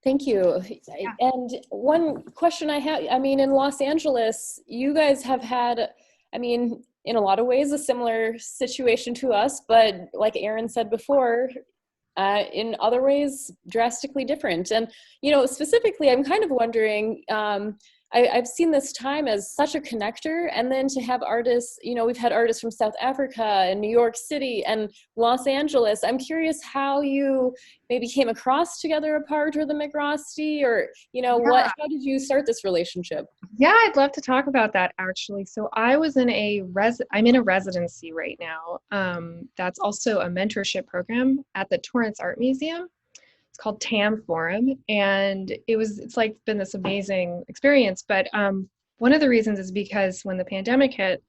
Thank you. Yeah. And one question I have, in Los Angeles, you guys have had, in a lot of ways, a similar situation to us, but like Erin said before, in other ways, drastically different. And, specifically, I'm kind of wondering, I've seen this time as such a connector, and then to have artists, we've had artists from South Africa and New York City and Los Angeles. I'm curious how you maybe came across together apart or the MacRostie, or, how did you start this relationship? Yeah, I'd love to talk about that actually. So I was I'm in a residency right now. That's also a mentorship program at the Torrance Art Museum. It's called TAM Forum, and it's like been this amazing experience. But one of the reasons is because when the pandemic hit,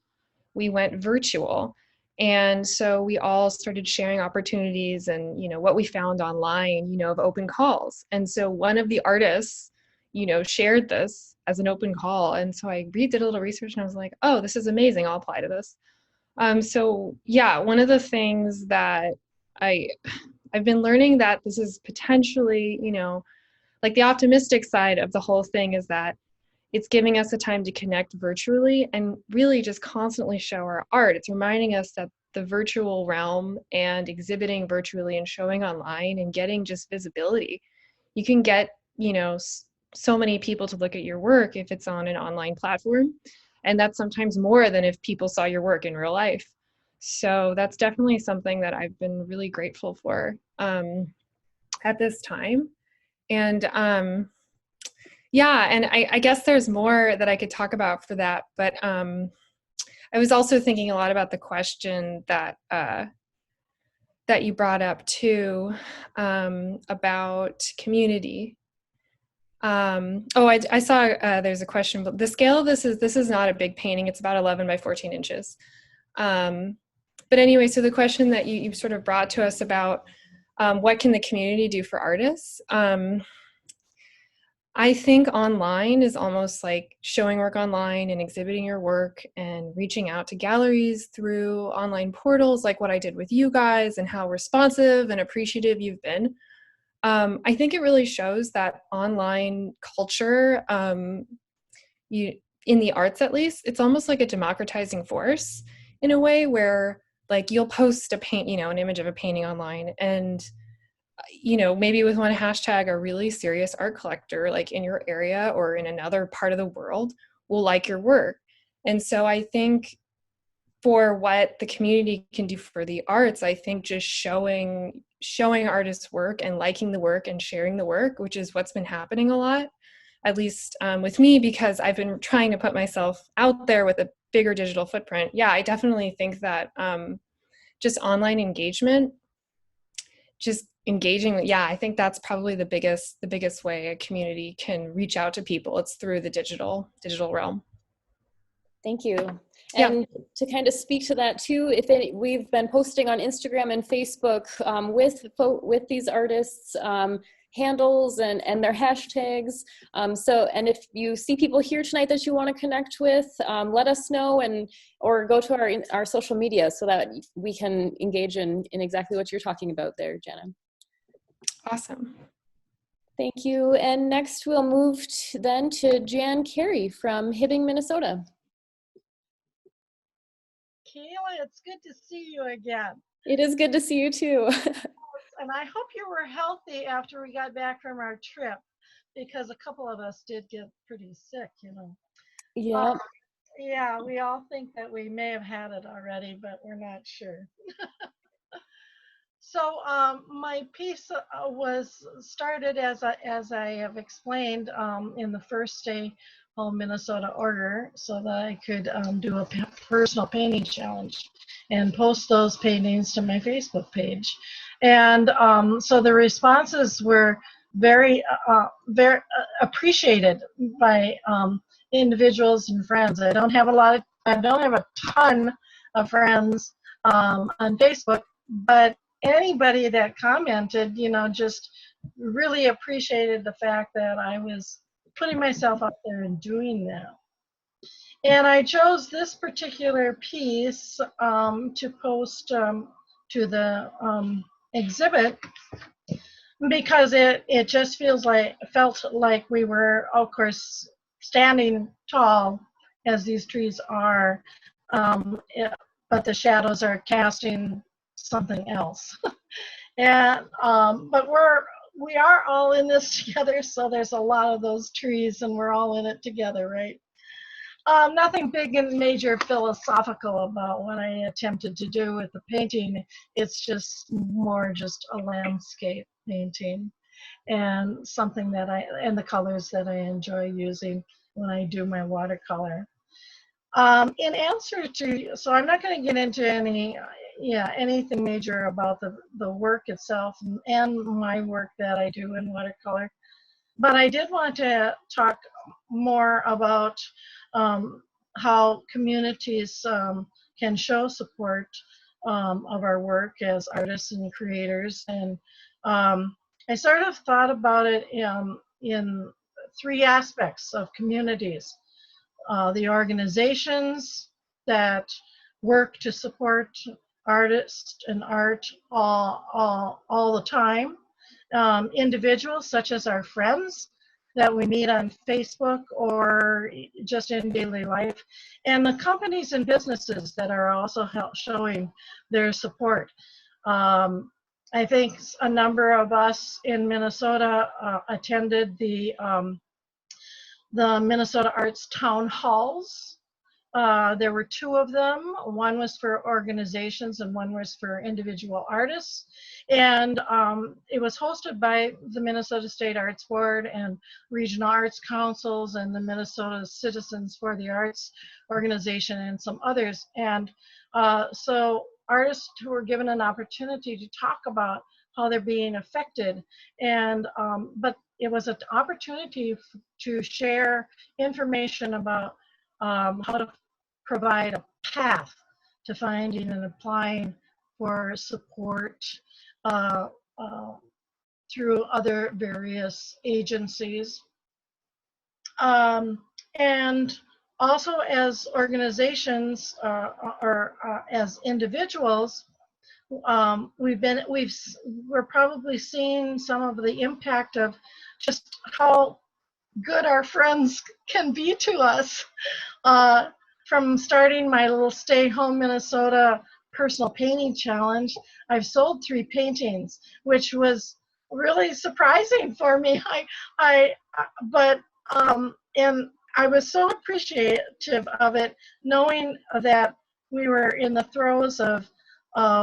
we went virtual, and so we all started sharing opportunities and what we found online, of open calls. And so one of the artists, shared this as an open call, and so I did a little research, and I was like, oh, this is amazing. I'll apply to this. So yeah, one of the things that I've been learning that this is potentially, like the optimistic side of the whole thing is that it's giving us a time to connect virtually and really just constantly show our art. It's reminding us that the virtual realm and exhibiting virtually and showing online and getting just visibility, you can get, so many people to look at your work if it's on an online platform. And that's sometimes more than if people saw your work in real life. So that's definitely something that I've been really grateful for at this time. And yeah, and I guess there's more that I could talk about for that, but I was also thinking a lot about the question that you brought up too, about community. I saw there's a question, but the scale of this is not a big painting. It's about 11 by 14 inches. But anyway, so the question that you sort of brought to us about what can the community do for artists? I think online is almost like showing work online and exhibiting your work and reaching out to galleries through online portals like what I did with you guys and how responsive and appreciative you've been. I think it really shows that online culture, in the arts at least, it's almost like a democratizing force in a way where like you'll post an image of a painting online and, maybe with one hashtag, a really serious art collector like in your area or in another part of the world will like your work. And so I think for what the community can do for the arts, I think just showing artists' work and liking the work and sharing the work, which is what's been happening a lot, at least with me, because I've been trying to put myself out there with a bigger digital footprint. Yeah, I definitely think that just online engagement, just engaging, yeah, I think that's probably the biggest way a community can reach out to people. It's through the digital realm. Thank you. Yeah. And to kind of speak to that too, we've been posting on Instagram and Facebook with these artists handles and their hashtags. And if you see people here tonight that you want to connect with, let us know, or go to our social media so that we can engage in exactly what you're talking about there, Jana. Awesome. Thank you. And next we'll move then to Jan Carey from Hibbing, Minnesota. Kayla, it's good to see you again. It is good to see you too. And I hope you were healthy after we got back from our trip, because a couple of us did get pretty sick, you know. Yeah. Yeah, we all think that we may have had it already, but we're not sure. So my piece was started, as I have explained, in the first Stay Home Minnesota order, so that I could do a personal painting challenge and post those paintings to my Facebook page. And so the responses were very appreciated by individuals and friends. I don't have a ton of friends on Facebook, but anybody that commented, you know, just really appreciated the fact that I was putting myself up there and doing that. And I chose this particular piece to post to the exhibit, because it just felt like we were, of course, standing tall as these trees are, but the shadows are casting something else. And but we are all in this together, so there's a lot of those trees and we're all in it together, right? Nothing big and major philosophical about what I attempted to do with the painting. It's just more just a landscape painting, and something that and the colors that I enjoy using when I do my watercolor. In answer to, so I'm not going to get into anything major about the work itself and my work that I do in watercolor, but I did want to talk more about how communities can show support of our work as artists and creators. And I sort of thought about it in three aspects of communities. The organizations that work to support artists and art all the time, individuals such as our friends that we meet on Facebook or just in daily life, and the companies and businesses that are also showing their support. I think a number of us in Minnesota attended the Minnesota Arts Town Halls. There were two of them. One was for organizations and one was for individual artists. And it was hosted by the Minnesota State Arts Board and Regional Arts Councils and the Minnesota Citizens for the Arts organization and some others. And so artists who were given an opportunity to talk about how they're being affected. And but it was an opportunity to share information about how to provide a path to finding and applying for support through other various agencies. And also as organizations or as individuals, we're probably seeing some of the impact of just how good our friends can be to us. From starting my little Stay Home Minnesota personal painting challenge, I've sold 3 paintings, which was really surprising for me. And I was so appreciative of it, knowing that we were in the throes of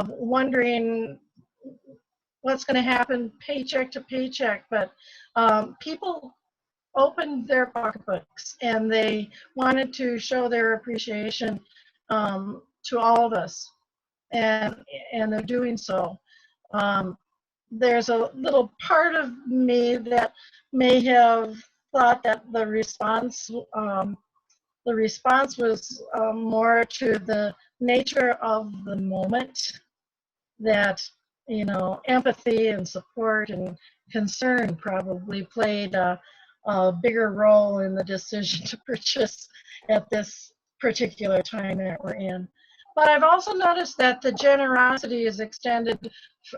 wondering what's going to happen paycheck to paycheck, but people opened their pocketbooks and they wanted to show their appreciation to all of us, and they're doing so. There's a little part of me that may have thought that the response the response was more to the nature of the moment, that, you know, empathy and support and concern probably played a bigger role in the decision to purchase at this particular time that we're in. But I've also noticed that the generosity is extended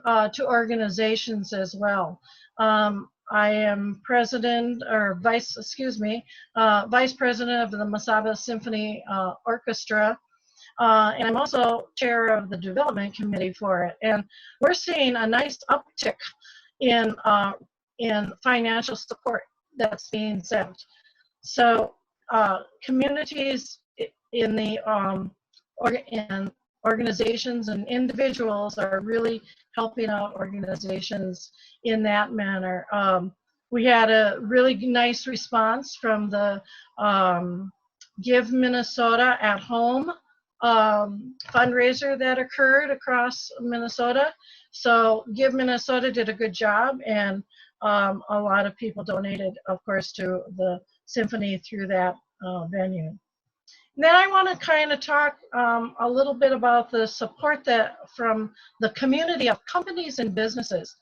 to organizations as well. I am president, or vice president of the Masaba Symphony Orchestra, and I'm also chair of the development committee for it. And we're seeing a nice uptick in financial support that's being sent. So communities in the organizations and individuals are really helping out organizations in that manner. We had a really nice response from the Give Minnesota at Home fundraiser that occurred across Minnesota. So Give Minnesota did a good job, and a lot of people donated, of course, to the symphony through that venue. Then I want to kind of talk a little bit about the support that from the community of companies and businesses.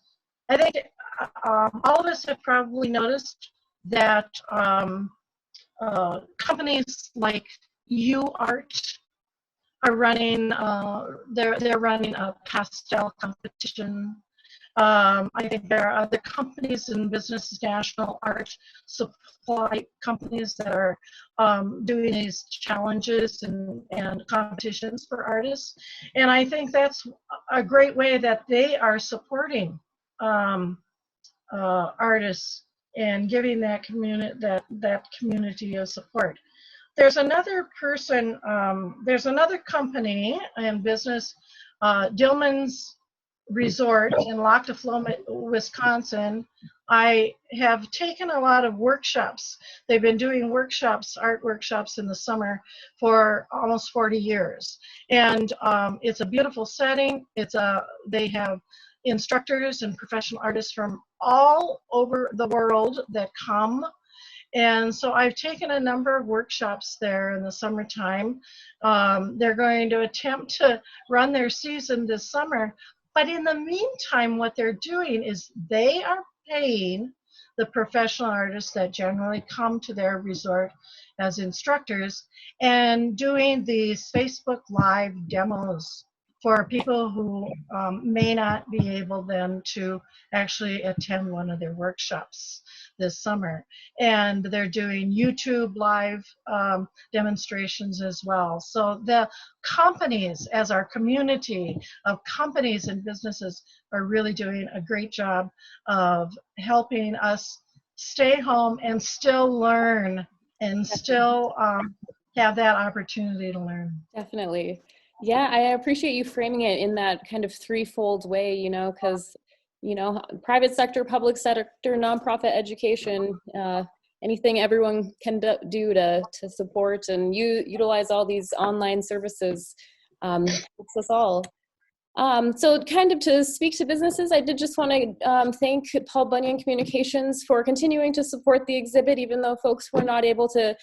I think all of us have probably noticed that companies like UArt are running, they're running a pastel competition. I think there are other companies and businesses, national art supply companies that are doing these challenges and competitions for artists. And I think that's a great way that they are supporting artists and giving that community a support. There's another person, there's another company and business, Dillman's Resort in Lac du Fleury, Wisconsin. I have taken a lot of workshops. They've been doing workshops, art workshops in the summer for almost 40 years. And it's a beautiful setting. They have instructors and professional artists from all over the world that come. And so I've taken a number of workshops there in the summertime. They're going to attempt to run their season this summer. But in the meantime, what they're doing is they are paying the professional artists that generally come to their resort as instructors and doing these Facebook Live demos for people who may not be able then to actually attend one of their workshops this summer. And they're doing YouTube live demonstrations as well. So the companies, as our community of companies and businesses, are really doing a great job of helping us stay home and still learn and still have that opportunity to learn. Definitely. Yeah, I appreciate you framing it in that kind of threefold way, you know, because, you know, private sector, public sector, nonprofit education, anything everyone can do to support and utilize all these online services helps us all. So kind of to speak to businesses, I did just want to thank Paul Bunyan Communications for continuing to support the exhibit, even though folks were not able to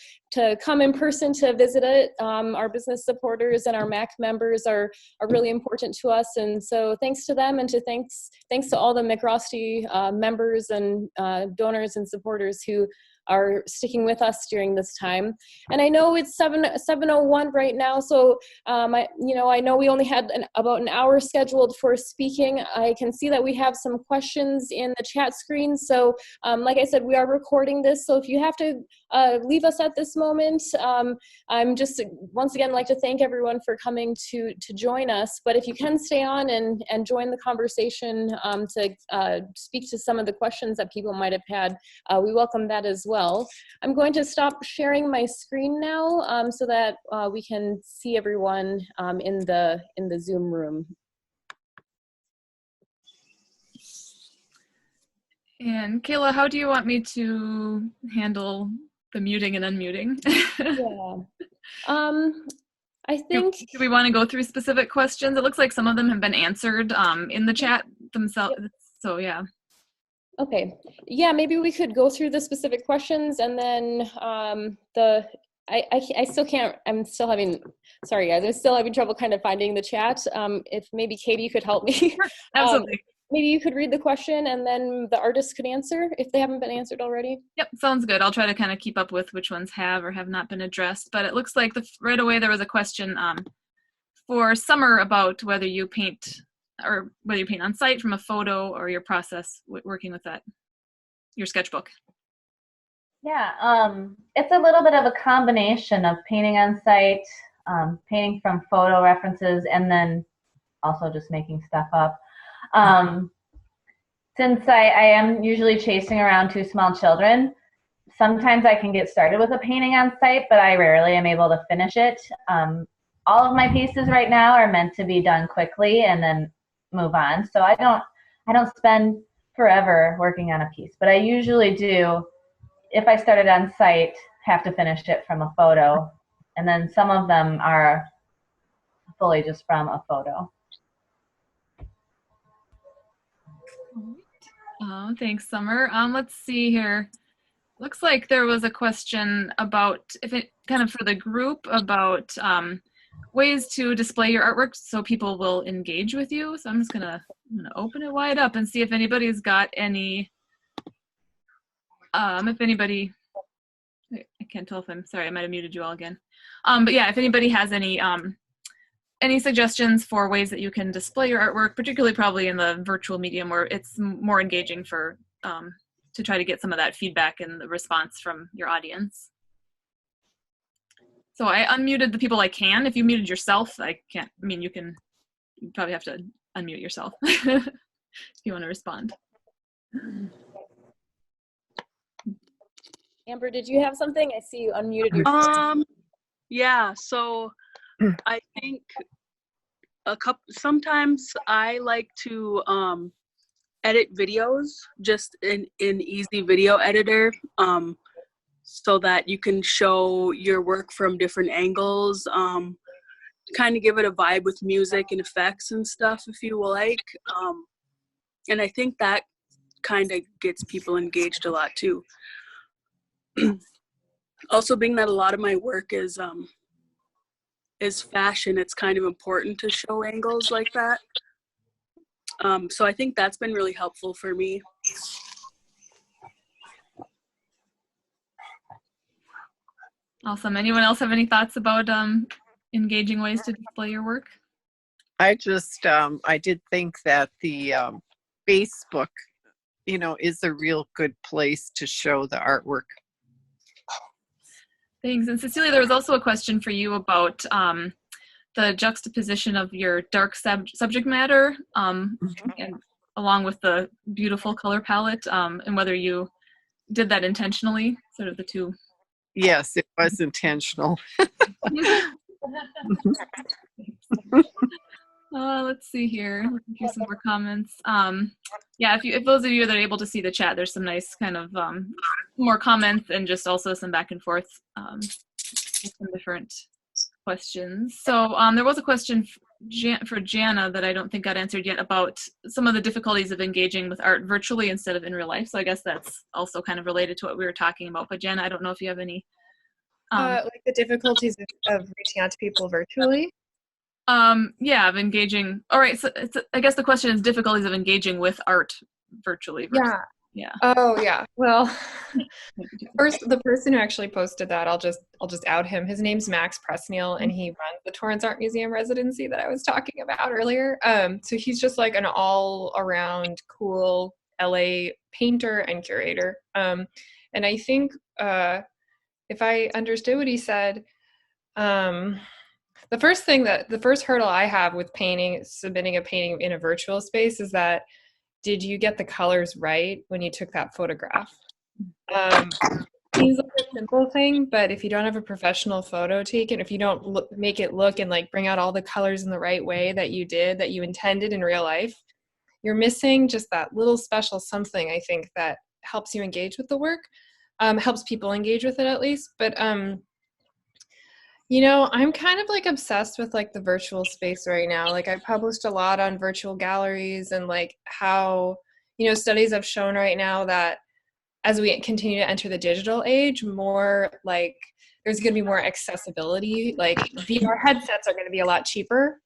come in person to visit it. Our business supporters and our MAC members are really important to us. And so thanks to them, and thanks to all the MacRostie members and donors and supporters who are sticking with us during this time. And I know it's 7:01 right now, so I know we only had about an hour scheduled for speaking. I can see that we have some questions in the chat screen. So like I said, we are recording this, so if you have to leave us at this moment, I'm just once again like to thank everyone for coming to join us. But if you can stay on and join the conversation to speak to some of the questions that people might have had, we welcome that as well. I'm going to stop sharing my screen now so that we can see everyone in the Zoom room. And Kayla, how do you want me to handle the muting and unmuting? Yeah. I think... Do we want to go through specific questions? It looks like some of them have been answered in the chat themselves. So yeah. Okay. Yeah, maybe we could go through the specific questions, and then I still can't, I'm still having, sorry guys, I'm still having trouble kind of finding the chat. If maybe Katie could help me. Absolutely. Maybe you could read the question and then the artists could answer if they haven't been answered already. Yep, sounds good. I'll try to kind of keep up with which ones have or have not been addressed. But it looks like right away there was a question for Summer about whether you paint on site from a photo or your process working with that, your sketchbook. Yeah, it's a little bit of a combination of painting on site, painting from photo references, and then also just making stuff up. Since I am usually chasing around 2 small children, sometimes I can get started with a painting on site, but I rarely am able to finish it. All of my pieces right now are meant to be done quickly and then move on. So I don't spend forever working on a piece, but I usually do, if I started on site, have to finish it from a photo. And then some of them are fully just from a photo. Oh, thanks, Summer. Let's see here. Looks like there was a question about, if it kind of for the group, about ways to display your artwork so people will engage with you. So I'm just gonna open it wide up and see if anybody's got any. If anybody, I can't tell if I'm sorry, I might have muted you all again. But yeah, if anybody has any suggestions for ways that you can display your artwork, particularly probably in the virtual medium where it's more engaging for to try to get some of that feedback and the response from your audience. So I unmuted the people I can. If you muted yourself, I can't. I mean, you probably have to unmute yourself if you want to respond. Amber, did you have something? I see you unmuted yourself. Yeah, so I think sometimes I like to edit videos just in easy video editor, so that you can show your work from different angles, kind of give it a vibe with music and effects and stuff if you like. And I think that kind of gets people engaged a lot too. Also, being that a lot of my work is fashion, it's kind of important to show angles like that. So I think that's been really helpful for me. Awesome. Anyone else have any thoughts about engaging ways to display your work? I just, I did think that the Facebook, is a real good place to show the artwork. Thanks. And Cecilia, there was also a question for you about the juxtaposition of your dark subject matter and along with the beautiful color palette, and whether you did that intentionally, sort of the two. Yes, it was intentional. Let's see here. Here's some more comments. Yeah, if those of you that are able to see the chat, there's some nice kind of more comments and just also some back and forth with some different questions. So there was a question for Jana that I don't think got answered yet about some of the difficulties of engaging with art virtually instead of in real life. So I guess that's also kind of related to what we were talking about. But Jana, I don't know if you have any. Like the difficulties of reaching out to people virtually? Yeah, of engaging. All right, so I guess the question is difficulties of engaging with art virtually. Yeah. Oh yeah. Well, first, the person who actually posted that, I'll just out him. His name's Max Presneal, and he runs the Torrance Art Museum residency that I was talking about earlier. So he's just like an all-around cool LA painter and curator. And I think if I understood what he said, the first hurdle I have with submitting a painting in a virtual space is that, did you get the colors right when you took that photograph? Seems like a simple thing, but if you don't have a professional photo taken, if you don't make it look and like bring out all the colors in the right way that you intended in real life, you're missing just that little special something, I think, that helps you engage with the work, helps people engage with it at least. But I'm kind of like obsessed with like the virtual space right now. Like I published a lot on virtual galleries and like how, studies have shown right now that as we continue to enter the digital age, more like there's going to be more accessibility. Like VR headsets are going to be a lot cheaper.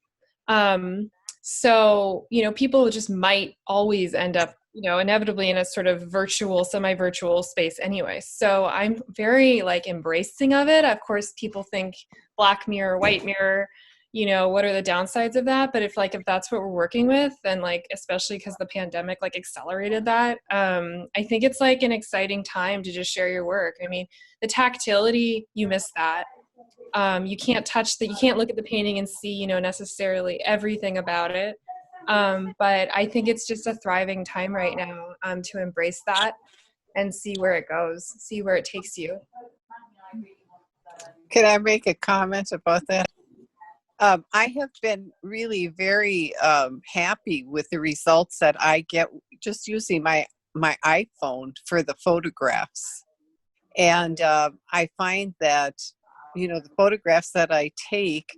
So, you know, people just might always end up, you know, inevitably in a sort of virtual, semi-virtual space anyway. So I'm very like embracing of it. Of course, people think black mirror, white mirror, you know, what are the downsides of that? But if that's what we're working with, then like, especially because the pandemic like accelerated that, I think it's like an exciting time to just share your work. I mean, the tactility, you miss that. You can't you can't look at the painting and see, you know, necessarily everything about it. But I think it's just a thriving time right now to embrace that and see where it goes, see where it takes you. Can I make a comment about that? I have been really very happy with the results that I get just using my iPhone for the photographs. And I find that, you know, the photographs that I take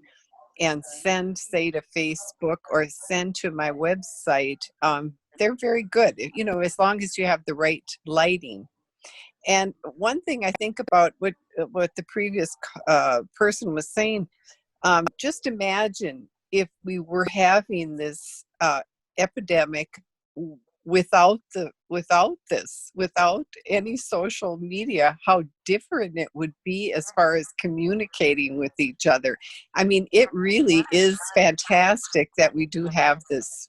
and send, say, to Facebook or send to my website, they're very good, you know, as long as you have the right lighting. And one thing I think about what the previous person was saying, just imagine if we were having this epidemic without any social media, how different it would be as far as communicating with each other. I mean, it really is fantastic that we do have this.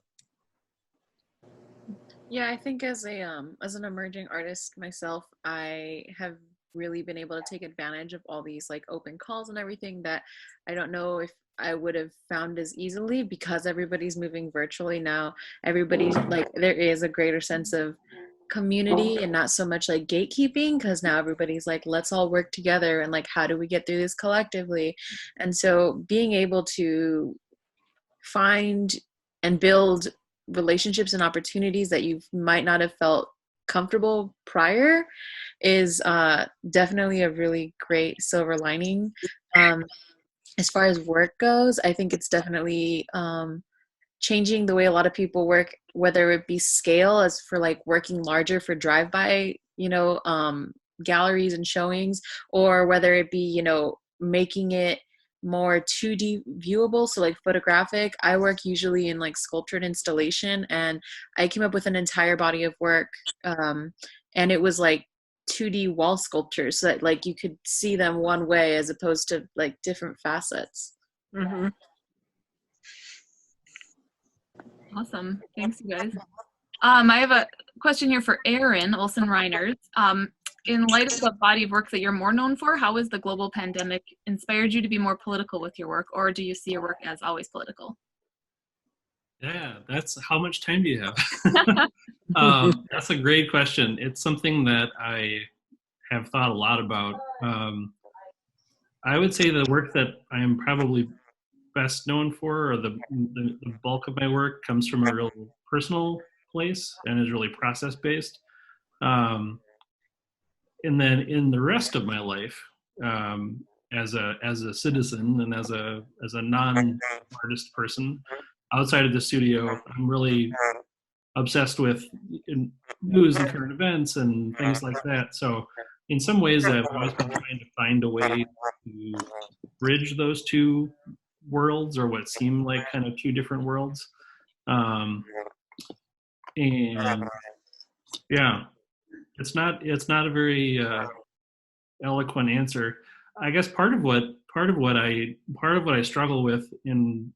Yeah, I think as an emerging artist myself, I have really been able to take advantage of all these like open calls and everything that I don't know if I would have found as easily, because everybody's moving virtually now. Everybody's like, there is a greater sense of community and not so much like gatekeeping, because now everybody's like, let's all work together and like, how do we get through this collectively? And so being able to find and build relationships and opportunities that you might not have felt comfortable prior is definitely a really great silver lining. As far as work goes, I think it's definitely changing the way a lot of people work, whether it be scale as for like working larger for drive-by, you know, galleries and showings, or whether it be, you know, making it more 2D viewable, so like photographic. I work usually in like sculptured installation, and I came up with an entire body of work, and it was like 2D wall sculptures, so that like you could see them one way as opposed to like different facets. Mm-hmm. Awesome. Thanks, you guys. I have a question here for Erin Olsen-Reiners. In light of the body of work that you're more known for, how has the global pandemic inspired you to be more political with your work, or do you see your work as always political? Yeah, that's how much time do you have? That's a great question. It's something that I have thought a lot about. I would say the work that I am probably best known for, or the bulk of my work, comes from a real personal place and is really process based. And then in the rest of my life, as a citizen and as a non-artist person outside of the studio, I'm really obsessed with news and current events and things like that. So in some ways, I've always been trying to find a way to bridge those two worlds, or what seem like kind of two different worlds. And yeah, it's not a very eloquent answer. I guess part of what I struggle with in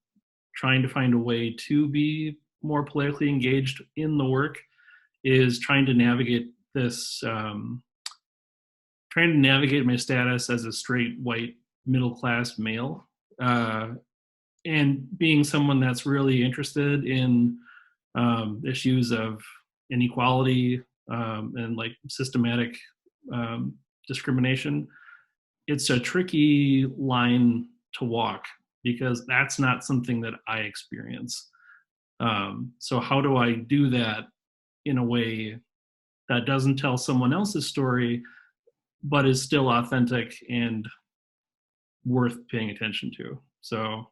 trying to find a way to be more politically engaged in the work is trying to navigate my status as a straight white middle class male, and being someone that's really interested in issues of inequality and like systematic discrimination. It's a tricky line to walk, because that's not something that I experience. So how do I do that in a way that doesn't tell someone else's story, but is still authentic and worth paying attention to? So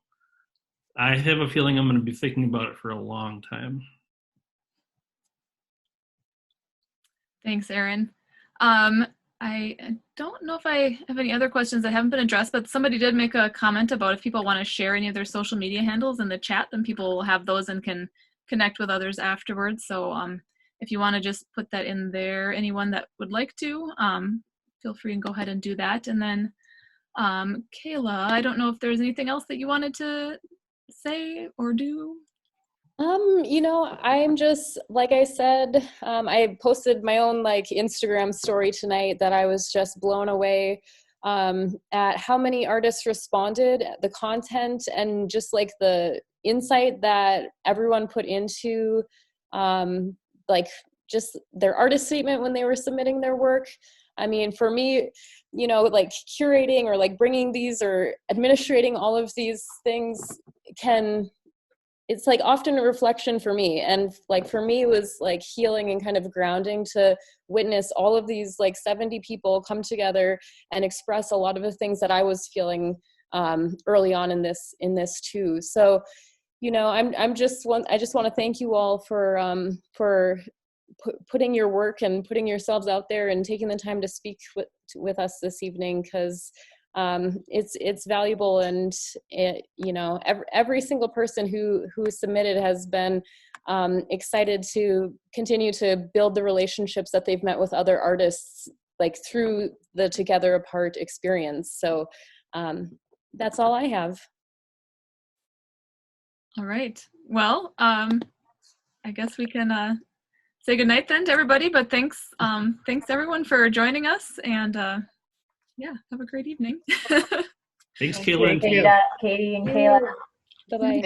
I have a feeling I'm going to be thinking about it for a long time. Thanks, Erin. I don't know if I have any other questions that haven't been addressed, but somebody did make a comment about if people want to share any of their social media handles in the chat, then people will have those and can connect with others afterwards. So if you want to just put that in there, anyone that would like to, feel free and go ahead and do that. And then Kayla, I don't know if there's anything else that you wanted to say or do. You know, I'm just, like I said, I posted my own like Instagram story tonight that I was just blown away at how many artists responded, the content, and just like the insight that everyone put into like just their artist statement when they were submitting their work. I mean, for me, you know, like curating or like bringing these or administrating all of these things it's like often a reflection for me. And like for me, it was like healing and kind of grounding to witness all of these like 70 people come together and express a lot of the things that I was feeling early on in this too. So, you know, I just want to thank you all for putting your work and putting yourselves out there and taking the time to speak with us this evening, because it's valuable, and you know, every single person who submitted has been excited to continue to build the relationships that they've met with other artists like through the Together Apart experience. So that's all I have. All right. Well, I guess we can say goodnight then to everybody, but thanks everyone for joining us, and yeah, have a great evening. Thanks, Kayla and Katie and Kayla. Bye-bye.